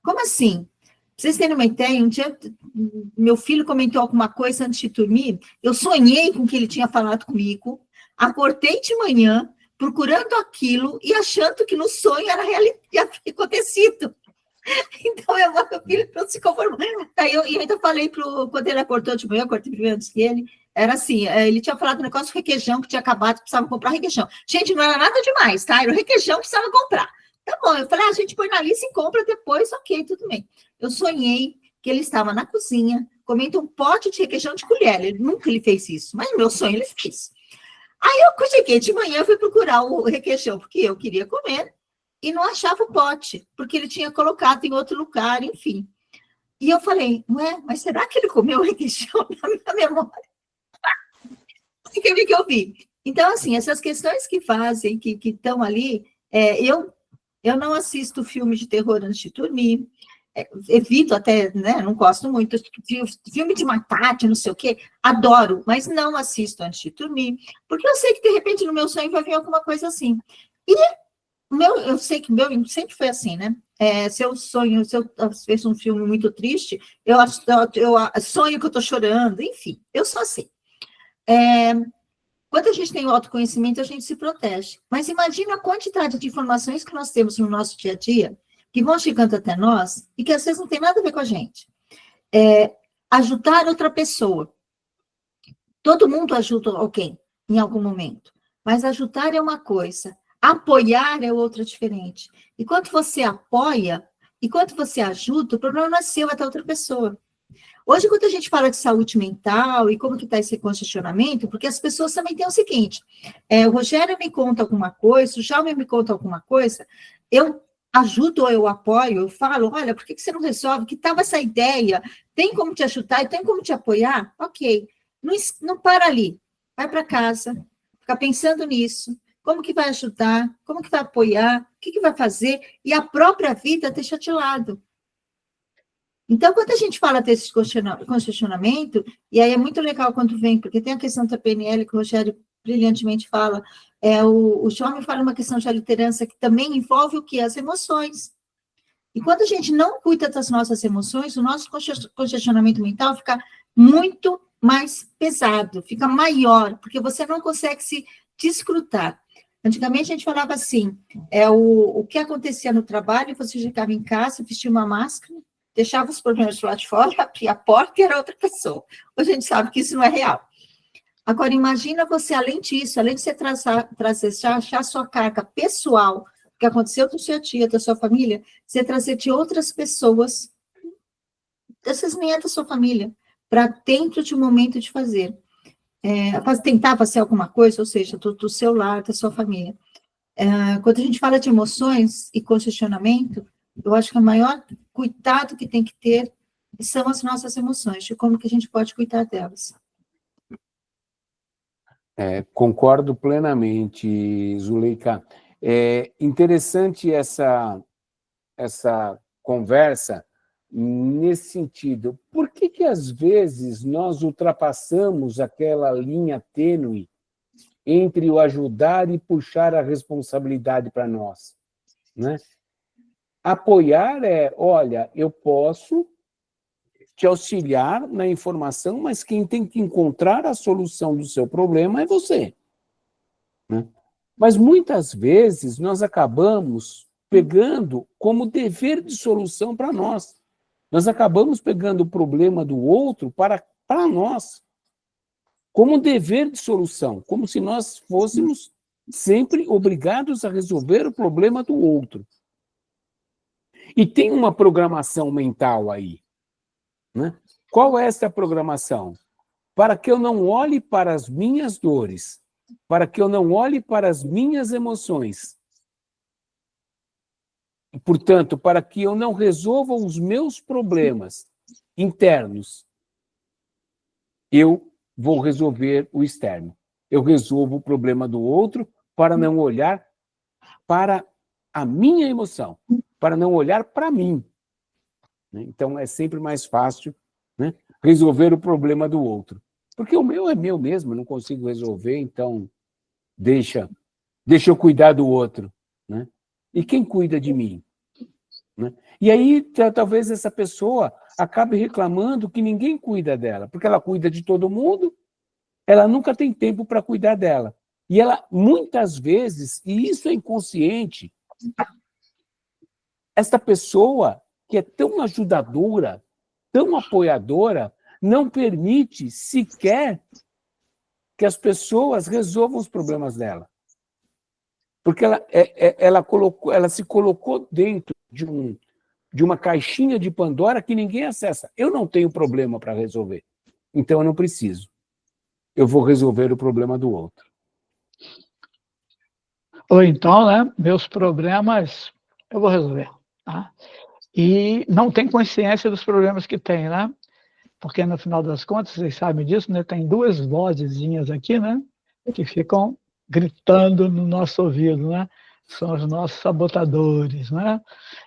Como assim? Pra vocês terem uma ideia, um dia meu filho comentou alguma coisa antes de dormir, eu sonhei com o que ele tinha falado comigo, acordei de manhã, procurando aquilo e achando que no sonho era acontecido. Então, meu filho não se conformou. Daí eu ainda falei, quando ele acordou de manhã, eu acordei primeiro antes que ele, era assim, ele tinha falado um negócio do requeijão, que tinha acabado, precisava comprar requeijão. Gente, não era nada demais, tá? Era o requeijão que precisava comprar. Tá bom, eu falei, a gente põe na lista e compra depois, ok, tudo bem. Eu sonhei que ele estava na cozinha, comendo um pote de requeijão de colher. Ele fez isso, mas no meu sonho ele fez. Aí eu cheguei de manhã, fui procurar o requeijão, porque eu queria comer, e não achava o pote, porque ele tinha colocado em outro lugar, enfim. E eu falei, ué, mas será que ele comeu o requeijão na minha memória? O que eu vi? Então, assim, essas questões que fazem, que estão ali, eu não assisto filme de terror antes de dormir, evito até, né, não gosto muito, filme de matar, não sei o quê, adoro, mas não assisto antes de dormir, porque eu sei que, de repente, no meu sonho vai vir alguma coisa assim. E eu sei que o meu sempre foi assim, né? Se eu vejo um filme muito triste, eu sonho que eu estou chorando, enfim, eu sou assim. Quando a gente tem o autoconhecimento, a gente se protege. Mas imagina a quantidade de informações que nós temos no nosso dia a dia, que vão chegando até nós, e que às vezes não tem nada a ver com a gente. Ajudar outra pessoa. Todo mundo ajuda alguém, em algum momento. Mas ajudar é uma coisa, apoiar é outra diferente. E quando você apoia, e quando você ajuda, o problema não é seu, é da outra pessoa. Hoje, quando a gente fala de saúde mental e como que está esse congestionamento, porque as pessoas também têm o seguinte, o Rogério me conta alguma coisa, o Jaume me conta alguma coisa, eu ajudo ou eu apoio, eu falo, olha, por que você não resolve? Que estava essa ideia? Tem como te ajudar? Tem como te apoiar? Ok. Não para ali. Vai para casa, fica pensando nisso. Como que vai ajudar? Como que vai apoiar? O que vai fazer? E a própria vida deixa de lado. Então, quando a gente fala desse questionamento, e aí é muito legal quando vem, porque tem a questão da PNL que o Rogério brilhantemente fala, o João fala uma questão de liderança que também envolve o quê? As emoções. E quando a gente não cuida das nossas emoções, o nosso congestionamento mental fica muito mais pesado, fica maior, porque você não consegue se desfrutar. Antigamente a gente falava assim, o que acontecia no trabalho, você chegava em casa, vestia uma máscara, deixava os problemas do lado de fora, abria a porta e era outra pessoa. Hoje a gente sabe que isso não é real. Agora, imagina você, além disso, além de você achar sua carga pessoal, que aconteceu com sua tia, da sua família, você trazer de outras pessoas, dessas nem é da sua família, para dentro de um momento de fazer. Tentar fazer alguma coisa, ou seja, do seu lar, da sua família. Quando a gente fala de emoções e congestionamento, eu acho que o maior cuidado que tem que ter são as nossas emoções, de como que a gente pode cuidar delas. Concordo plenamente, Zuleika. É interessante essa conversa nesse sentido. Por que às vezes nós ultrapassamos aquela linha tênue entre o ajudar e puxar a responsabilidade para nós, né? Apoiar olha, eu posso te auxiliar na informação, mas quem tem que encontrar a solução do seu problema é você, né? Mas muitas vezes nós acabamos pegando como dever de solução para nós. Nós acabamos pegando o problema do outro para nós, como dever de solução, como se nós fôssemos sempre obrigados a resolver o problema do outro. E tem uma programação mental aí, né? Qual é essa programação? Para que eu não olhe para as minhas dores, para que eu não olhe para as minhas emoções, e, portanto, para que eu não resolva os meus problemas internos, eu vou resolver o externo. Eu resolvo o problema do outro para não olhar para a minha emoção, para não olhar para mim. Então, é sempre mais fácil, né, resolver o problema do outro. Porque o meu é meu mesmo, eu não consigo resolver, então deixa eu cuidar do outro, né? E quem cuida de mim? Né? E aí, talvez essa pessoa acabe reclamando que ninguém cuida dela, porque ela cuida de todo mundo, ela nunca tem tempo para cuidar dela. E ela, muitas vezes, e isso é inconsciente, esta pessoa que é tão ajudadora, tão apoiadora, não permite sequer que as pessoas resolvam os problemas dela. Porque ela se colocou dentro de uma caixinha de Pandora que ninguém acessa. Eu não tenho problema para resolver, então eu não preciso. Eu vou resolver o problema do outro. Ou então, né, meus problemas eu vou resolver. Tá? E não tem consciência dos problemas que tem, né? Porque, no final das contas, vocês sabem disso, né? Tem duas vozezinhas aqui, né? Que ficam gritando no nosso ouvido, né? São os nossos sabotadores, né?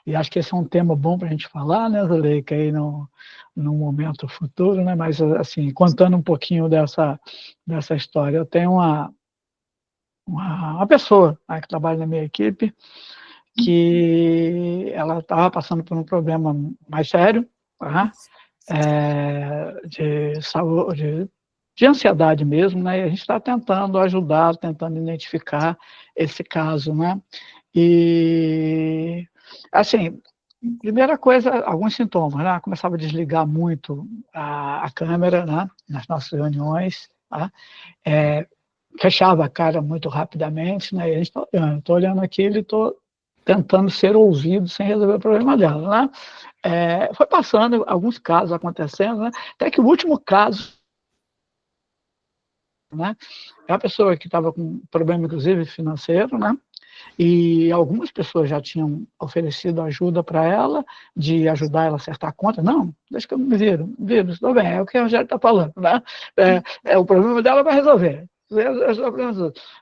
E acho que esse é um tema bom para a gente falar, né, Zuleika, aí no momento futuro, né? Mas, assim, contando um pouquinho dessa história, eu tenho uma pessoa, né, que trabalha na minha equipe, que ela estava passando por um problema mais sério, tá? De saúde, de ansiedade mesmo, né? E a gente está tentando ajudar, tentando identificar esse caso, né? E, assim, primeira coisa, alguns sintomas, né? Começava a desligar muito a câmera, né? Nas nossas reuniões, tá? Fechava a cara muito rapidamente, né? E a gente está olhando, estou olhando aquilo e estou tentando ser ouvido sem resolver o problema dela, né? Foi passando alguns casos acontecendo, né? Até que o último caso, né? É uma pessoa que estava com problema, inclusive, financeiro, né? E algumas pessoas já tinham oferecido ajuda para ela, de ajudar ela a acertar a conta. Não, deixa que eu me viro, estou bem, é o que a Rogério está falando, né? O problema dela vai resolver.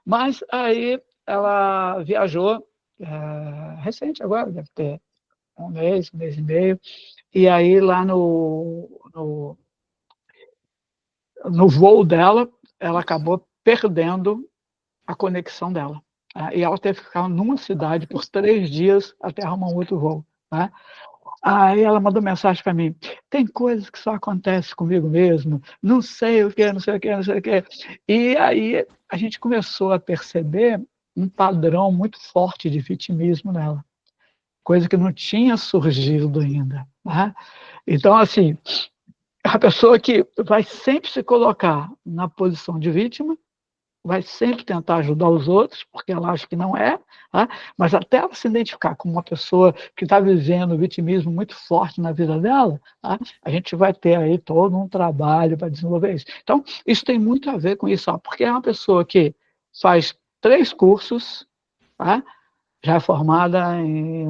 Mas aí ela viajou, recente agora, deve ter um mês e meio, e aí lá no voo dela, ela acabou perdendo a conexão dela. Tá? E ela teve que ficar numa cidade por 3 dias até arrumar um outro voo. Tá? Aí ela mandou mensagem para mim: tem coisas que só acontecem comigo mesmo, não sei o que, não sei o que, não sei o que. E aí a gente começou a perceber um padrão muito forte de vitimismo nela, coisa que não tinha surgido ainda. Tá? Então, assim, a pessoa que vai sempre se colocar na posição de vítima, vai sempre tentar ajudar os outros, porque ela acha que não é, tá? Mas até ela se identificar como uma pessoa que está vivendo o vitimismo muito forte na vida dela, tá? A gente vai ter aí todo um trabalho para desenvolver isso. Então, isso tem muito a ver com isso, ó, porque é uma pessoa que faz 3 cursos, tá? Já é formada em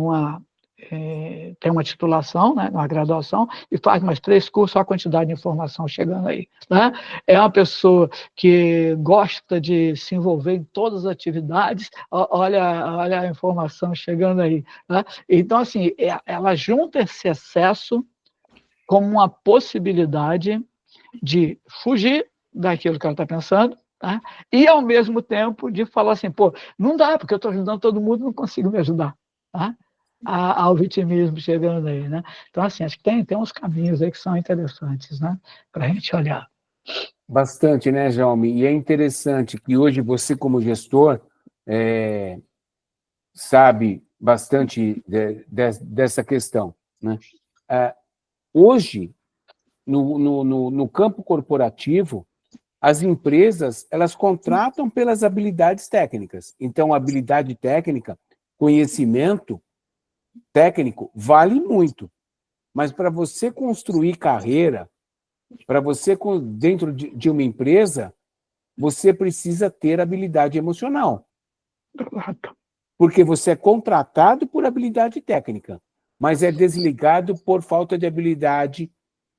tem uma titulação, né, uma graduação, e faz mais 3 cursos, olha a quantidade de informação chegando aí. Né? É uma pessoa que gosta de se envolver em todas as atividades, olha a informação chegando aí. Né? Então, assim, ela junta esse excesso como uma possibilidade de fugir daquilo que ela está pensando, tá? E, ao mesmo tempo, de falar assim, pô, não dá, porque eu estou ajudando todo mundo, não consigo me ajudar. Tá? Ao vitimismo chegando aí, né? Então, assim, acho que tem uns caminhos aí que são interessantes, né? Para a gente olhar. Bastante, né, Jaume? E é interessante que hoje você, como gestor, sabe bastante dessa questão, né? Hoje, no campo corporativo, as empresas, elas contratam pelas habilidades técnicas. Então, habilidade técnica, conhecimento técnico, vale muito. Mas para você construir carreira, para você, dentro de uma empresa, você precisa ter habilidade emocional. Porque você é contratado por habilidade técnica, mas é desligado por falta de habilidade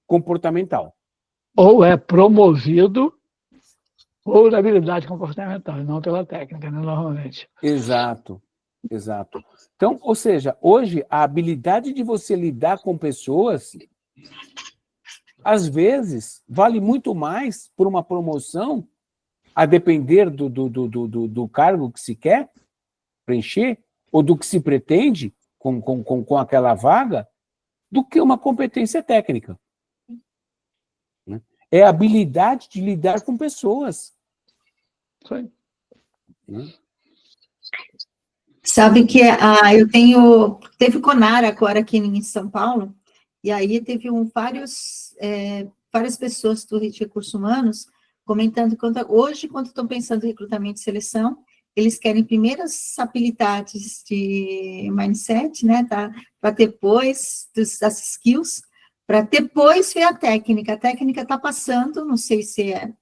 comportamental. Ou é promovido por habilidade comportamental, não pela técnica, né, normalmente. Exato, exato. Então, ou seja, hoje, a habilidade de você lidar com pessoas, às vezes, vale muito mais por uma promoção, a depender do cargo que se quer preencher, ou do que se pretende com aquela vaga, do que uma competência técnica. É a habilidade de lidar com pessoas. Foi. Sabe que teve o Conar agora aqui em São Paulo, e aí teve várias pessoas do Recursos Humanos comentando que hoje, quando estão pensando em recrutamento e seleção, eles querem primeiras habilidades de mindset, né, para depois das skills, para depois ver a técnica. A técnica está passando, não sei se é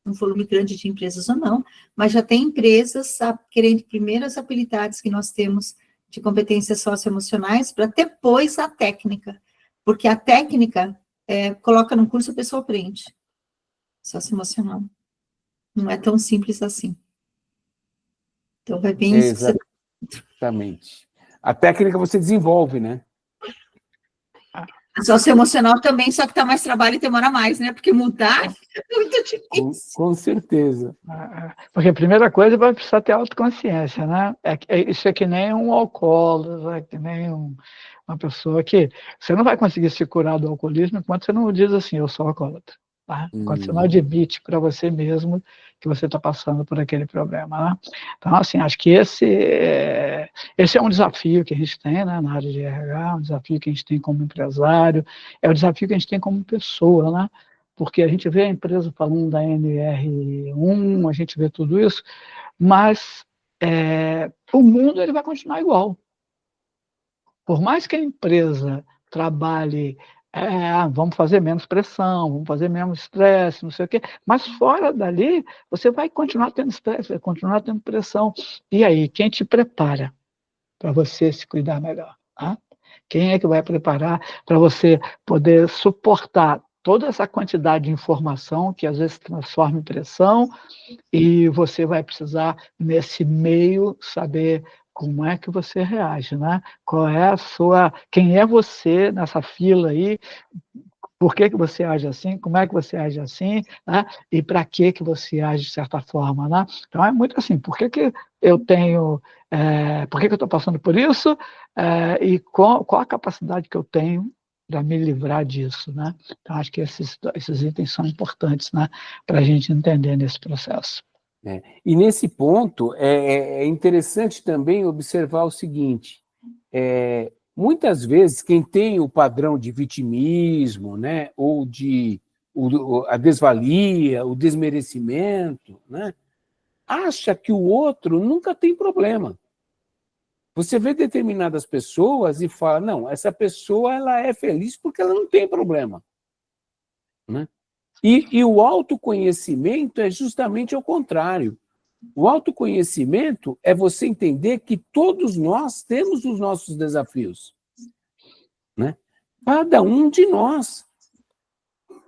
um volume grande de empresas ou não, mas já tem empresas querendo primeiras habilidades que nós temos de competências socioemocionais para depois a técnica, porque a técnica coloca no curso, a pessoa aprende. Socioemocional. Não é tão simples assim. Então, vai bem isso que você... Exatamente. A técnica você desenvolve, né? A socioemocional também, só que dá mais trabalho e demora mais, né? Porque mudar é muito difícil. Com certeza. Porque a primeira coisa vai precisar ter autoconsciência, né? Isso é que nem um alcoólatra, é que nem uma pessoa que... Você não vai conseguir se curar do alcoolismo enquanto você não diz assim, eu sou alcoólatra. Tá? Enquanto você não admite para você mesmo que você está passando por aquele problema. Né? Então, assim, acho que esse é um desafio que a gente tem, né, na área de RH, um desafio que a gente tem como empresário, é o desafio que a gente tem como pessoa, né? Porque a gente vê a empresa falando da NR1, a gente vê tudo isso, mas o mundo ele vai continuar igual. Por mais que a empresa trabalhe, vamos fazer menos pressão, vamos fazer menos estresse, não sei o quê, mas fora dali, você vai continuar tendo estresse, vai continuar tendo pressão. E aí, quem te prepara para você se cuidar melhor? Tá? Quem é que vai preparar para você poder suportar toda essa quantidade de informação que às vezes se transforma em pressão e você vai precisar, nesse meio, saber como é que você reage, né? Qual é a sua... Quem é você nessa fila aí? Por que você age assim? Como é que você age assim? Né? E para que você age de certa forma, né? Então, é muito assim, por que eu tenho... por que eu estou passando por isso? E qual a capacidade que eu tenho para me livrar disso, né? Então, acho que esses itens são importantes, né? Para a gente entender nesse processo. E nesse ponto, é interessante também observar o seguinte, muitas vezes quem tem o padrão de vitimismo, né, ou a desvalia, o desmerecimento, né, acha que o outro nunca tem problema. Você vê determinadas pessoas e fala, não, essa pessoa ela é feliz porque ela não tem problema. Né? E o autoconhecimento é justamente o contrário. O autoconhecimento é você entender que todos nós temos os nossos desafios. Né? Cada um de nós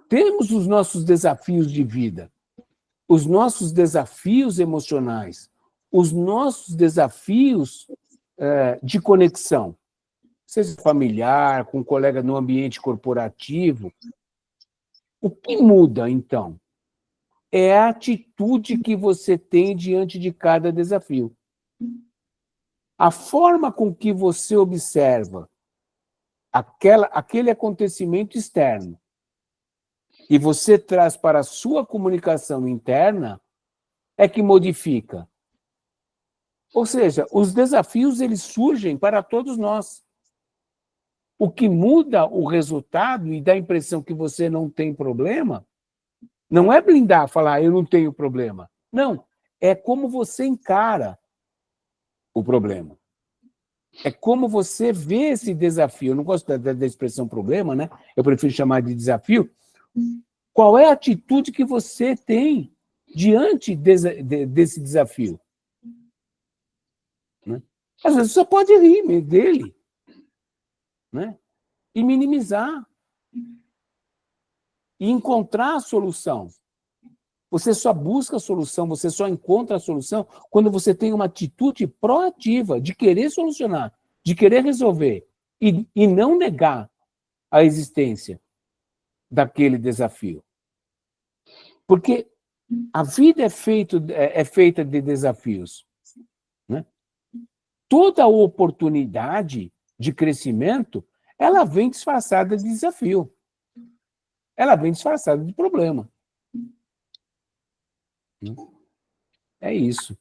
temos os nossos desafios de vida, os nossos desafios emocionais, os nossos desafios de conexão, seja familiar, com um colega no ambiente corporativo. O que muda, então? É a atitude que você tem diante de cada desafio. A forma com que você observa aquele acontecimento externo e você traz para a sua comunicação interna é que modifica. Ou seja, os desafios eles surgem para todos nós. O que muda o resultado e dá a impressão que você não tem problema não é blindar, falar, eu não tenho problema. Não, é como você encara o problema. É como você vê esse desafio. Eu não gosto da expressão problema, né? Eu prefiro chamar de desafio. Qual é a atitude que você tem diante desse desafio? Né? Às vezes você pode rir dele, né? E minimizar. E encontrar a solução. Você só busca a solução, você só encontra a solução quando você tem uma atitude proativa de querer solucionar, de querer resolver e não negar a existência daquele desafio. Porque a vida é feita de desafios. Né? Toda oportunidade de crescimento, ela vem disfarçada de desafio. Ela vem disfarçada de problema. É isso.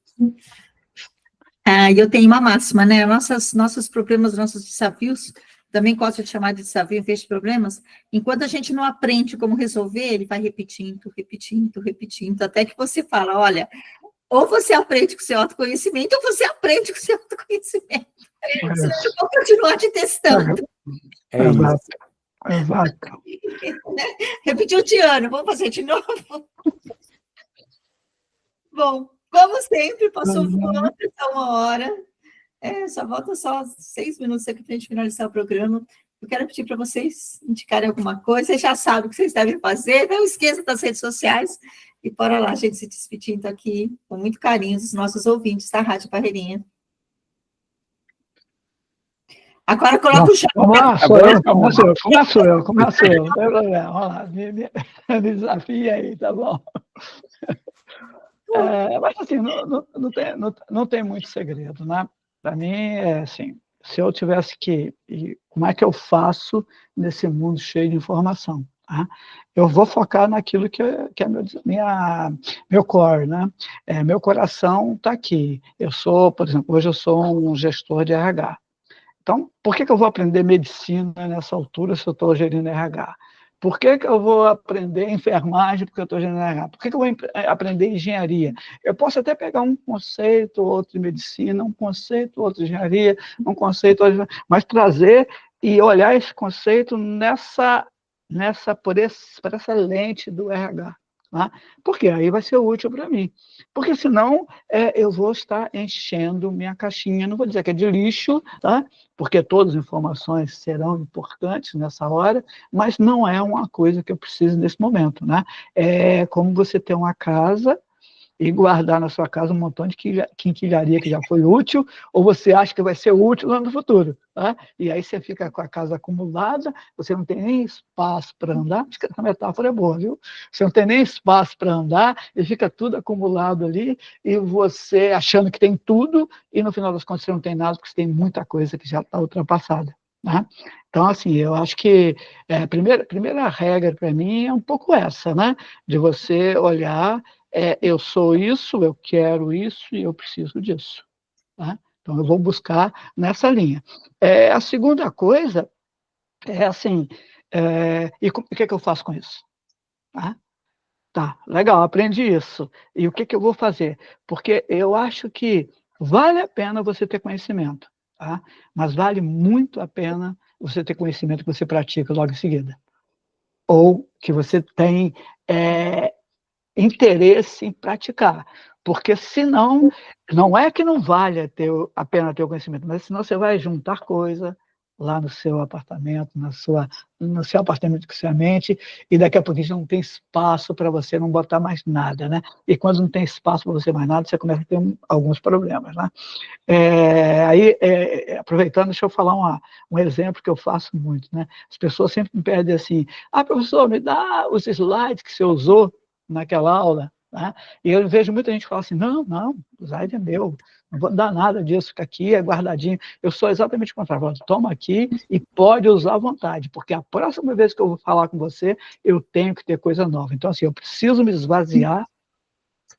Eu tenho uma máxima, né? Nossos problemas, nossos desafios, também gosto de chamar de desafio em vez de problemas, enquanto a gente não aprende como resolver, ele vai repetindo, repetindo, repetindo, até que você fala, olha, ou você aprende com o seu autoconhecimento, ou você aprende com o seu autoconhecimento. Senão eu vou continuar te testando. Exato. Exato. Repetiu de ano, vamos fazer de novo? Bom, como sempre, passou voando essa 1 hora. Só falta 6 minutos aqui para a gente finalizar o programa. Eu quero pedir para vocês indicarem alguma coisa. Vocês já sabem o que vocês devem fazer. Não esqueça das redes sociais. E bora lá, a gente se despedindo aqui, com muito carinho, dos nossos ouvintes da Rádio Barreirinha. Agora coloca o chão. Começo eu, não tem problema. Vamos lá, me desafia aí, tá bom? Mas assim, não tem muito segredo, né? Para mim, é assim, se eu tivesse como é que eu faço nesse mundo cheio de informação? Tá? Eu vou focar naquilo que é meu core, né? Meu coração está aqui. Por exemplo, hoje eu sou um gestor de RH. Então, por que eu vou aprender medicina nessa altura se eu estou gerindo RH? Por que eu vou aprender enfermagem porque eu estou gerindo RH? Por que eu vou aprender engenharia? Eu posso até pegar um conceito, outro de medicina, um conceito, outro de engenharia, um conceito, mas trazer e olhar esse conceito por essa lente do RH. Tá? Porque aí vai ser útil para mim. Porque senão eu vou estar enchendo minha caixinha, não vou dizer que é de lixo, tá? Porque todas as informações serão importantes nessa hora, mas não é uma coisa que eu preciso nesse momento. Né? É como você ter uma casa e guardar na sua casa um montão de quinquilharia que já foi útil, ou você acha que vai ser útil lá no futuro, tá? E aí você fica com a casa acumulada, você não tem nem espaço para andar, acho que essa metáfora é boa, viu? Você não tem nem espaço para andar, e fica tudo acumulado ali, e você achando que tem tudo, e no final das contas você não tem nada, porque você tem muita coisa que já está ultrapassada, né? Então, assim, eu acho que a primeira regra para mim é um pouco essa, né? De você olhar, eu sou isso, eu quero isso e eu preciso disso, tá? Então, eu vou buscar nessa linha. A segunda coisa é assim, e o que eu faço com isso? Tá, legal, aprendi isso. E o que eu vou fazer? Porque eu acho que vale a pena você ter conhecimento, tá? Mas vale muito a pena você ter conhecimento que você pratica logo em seguida. Ou que você tem interesse em praticar. Porque senão, não é que não vale a pena ter o conhecimento, mas senão você vai juntar coisa lá no seu apartamento, no seu apartamento com sua mente, e daqui a pouquinho não tem espaço para você não botar mais nada, né? E quando não tem espaço para você mais nada, você começa a ter alguns problemas, né? Aproveitando, deixa eu falar um exemplo que eu faço muito, né? As pessoas sempre me pedem assim, professor, me dá os slides que você usou naquela aula, né? E eu vejo muita gente falar assim, não, o slide é meu, não vou dar nada disso, fica aqui, é guardadinho. Eu sou exatamente o contrário, toma aqui e pode usar à vontade, porque a próxima vez que eu vou falar com você, eu tenho que ter coisa nova. Então, assim, eu preciso me esvaziar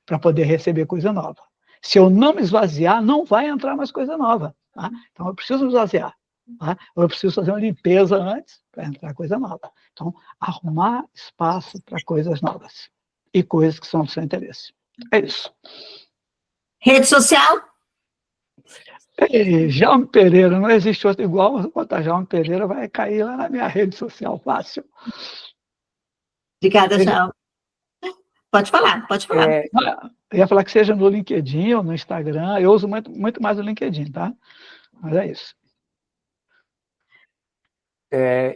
para poder receber coisa nova. Se eu não me esvaziar, não vai entrar mais coisa nova, tá? Então, eu preciso me esvaziar, tá? Eu preciso fazer uma limpeza antes para entrar coisa nova. Então, arrumar espaço para coisas novas e coisas que são do seu interesse. É isso. Rede social? Jaume Pereira, não existe outro igual, vou botar Jaume Pereira, vai cair lá na minha rede social fácil. Obrigada, Jaume. Pode falar. Eu ia falar que seja no LinkedIn ou no Instagram, eu uso muito mais o LinkedIn, tá? Mas é isso.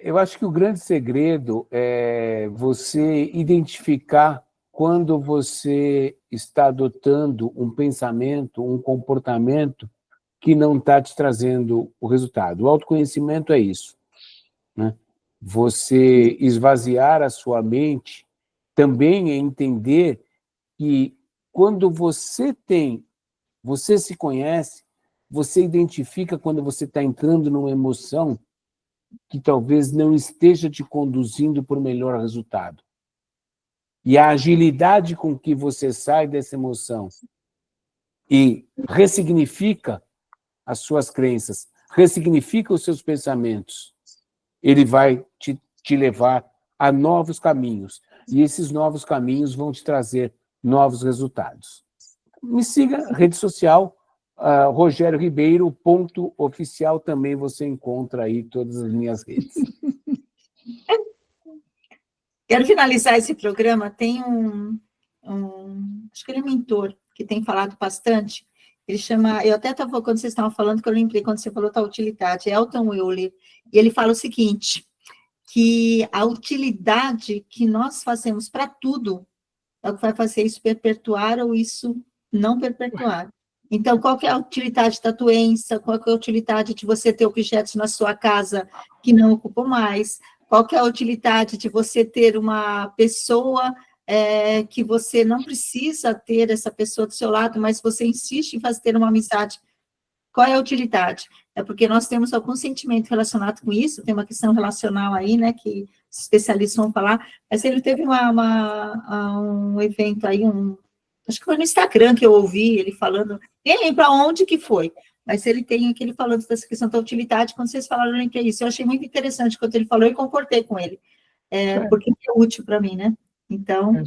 Eu acho que o grande segredo é você identificar quando você está adotando um pensamento, um comportamento que não está te trazendo o resultado. O autoconhecimento é isso, né? Você esvaziar a sua mente também é entender que quando você se conhece, você identifica quando você está entrando numa emoção que talvez não esteja te conduzindo para o melhor resultado. E a agilidade com que você sai dessa emoção e ressignifica as suas crenças, ressignifica os seus pensamentos, ele vai te levar a novos caminhos. E esses novos caminhos vão te trazer novos resultados. Me siga, rede social, Rogério Ribeiro, _oficial, também você encontra aí todas as minhas redes. Quero finalizar esse programa, tem acho que ele é mentor, que tem falado bastante, ele chama, eu até estava, quando vocês estavam falando, que eu lembrei quando você falou da utilidade, Elton Euler, e ele fala o seguinte, que a utilidade que nós fazemos para tudo é o que vai fazer isso perpetuar ou isso não perpetuar. Então, qual que é a utilidade da doença? Qual que é a utilidade de você ter objetos na sua casa que não ocupam mais? Qual que é a utilidade de você ter uma pessoa que você não precisa ter essa pessoa do seu lado, mas você insiste em ter uma amizade? Qual é a utilidade? É porque nós temos algum sentimento relacionado com isso, tem uma questão relacional aí, né, que os especialistas vão falar, mas ele teve um evento aí, acho que foi no Instagram que eu ouvi ele falando, nem lembro aonde que foi, mas ele tem aquele falando dessa questão da utilidade, quando vocês falaram, eu lembrei isso, eu achei muito interessante quando ele falou e concordei com ele, porque é útil para mim, né? Então,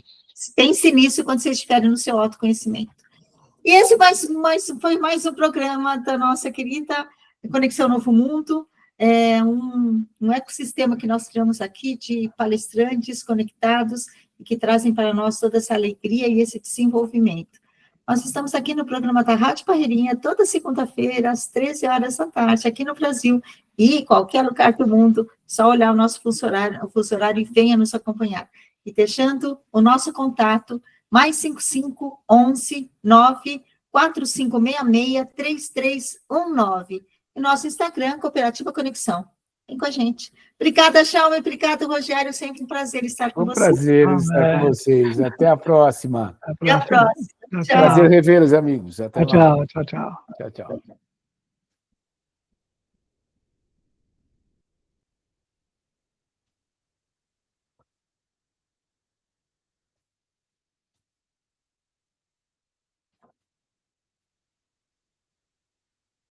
pense nisso quando vocês estiverem no seu autoconhecimento. E esse foi mais um programa da nossa querida Conexão Novo Mundo, um ecossistema que nós criamos aqui de palestrantes conectados e que trazem para nós toda essa alegria e esse desenvolvimento. Nós estamos aqui no programa da Rádio Parreirinha, toda segunda-feira, às 13 horas da tarde, aqui no Brasil, e em qualquer lugar do mundo, só olhar o nosso fuso horário e venha nos acompanhar. E deixando o nosso contato mais 55 11 9 4566 3319. E nosso Instagram, Cooperativa Conexão. Vem com a gente. Obrigada, Chalma, obrigado, Rogério, sempre um prazer estar com vocês. Um prazer estar com vocês. Até a próxima. Até a próxima. Tchau, Tchau. Prazer rever os amigos. Até lá. tchau, tchau, tchau. Tchau, tchau.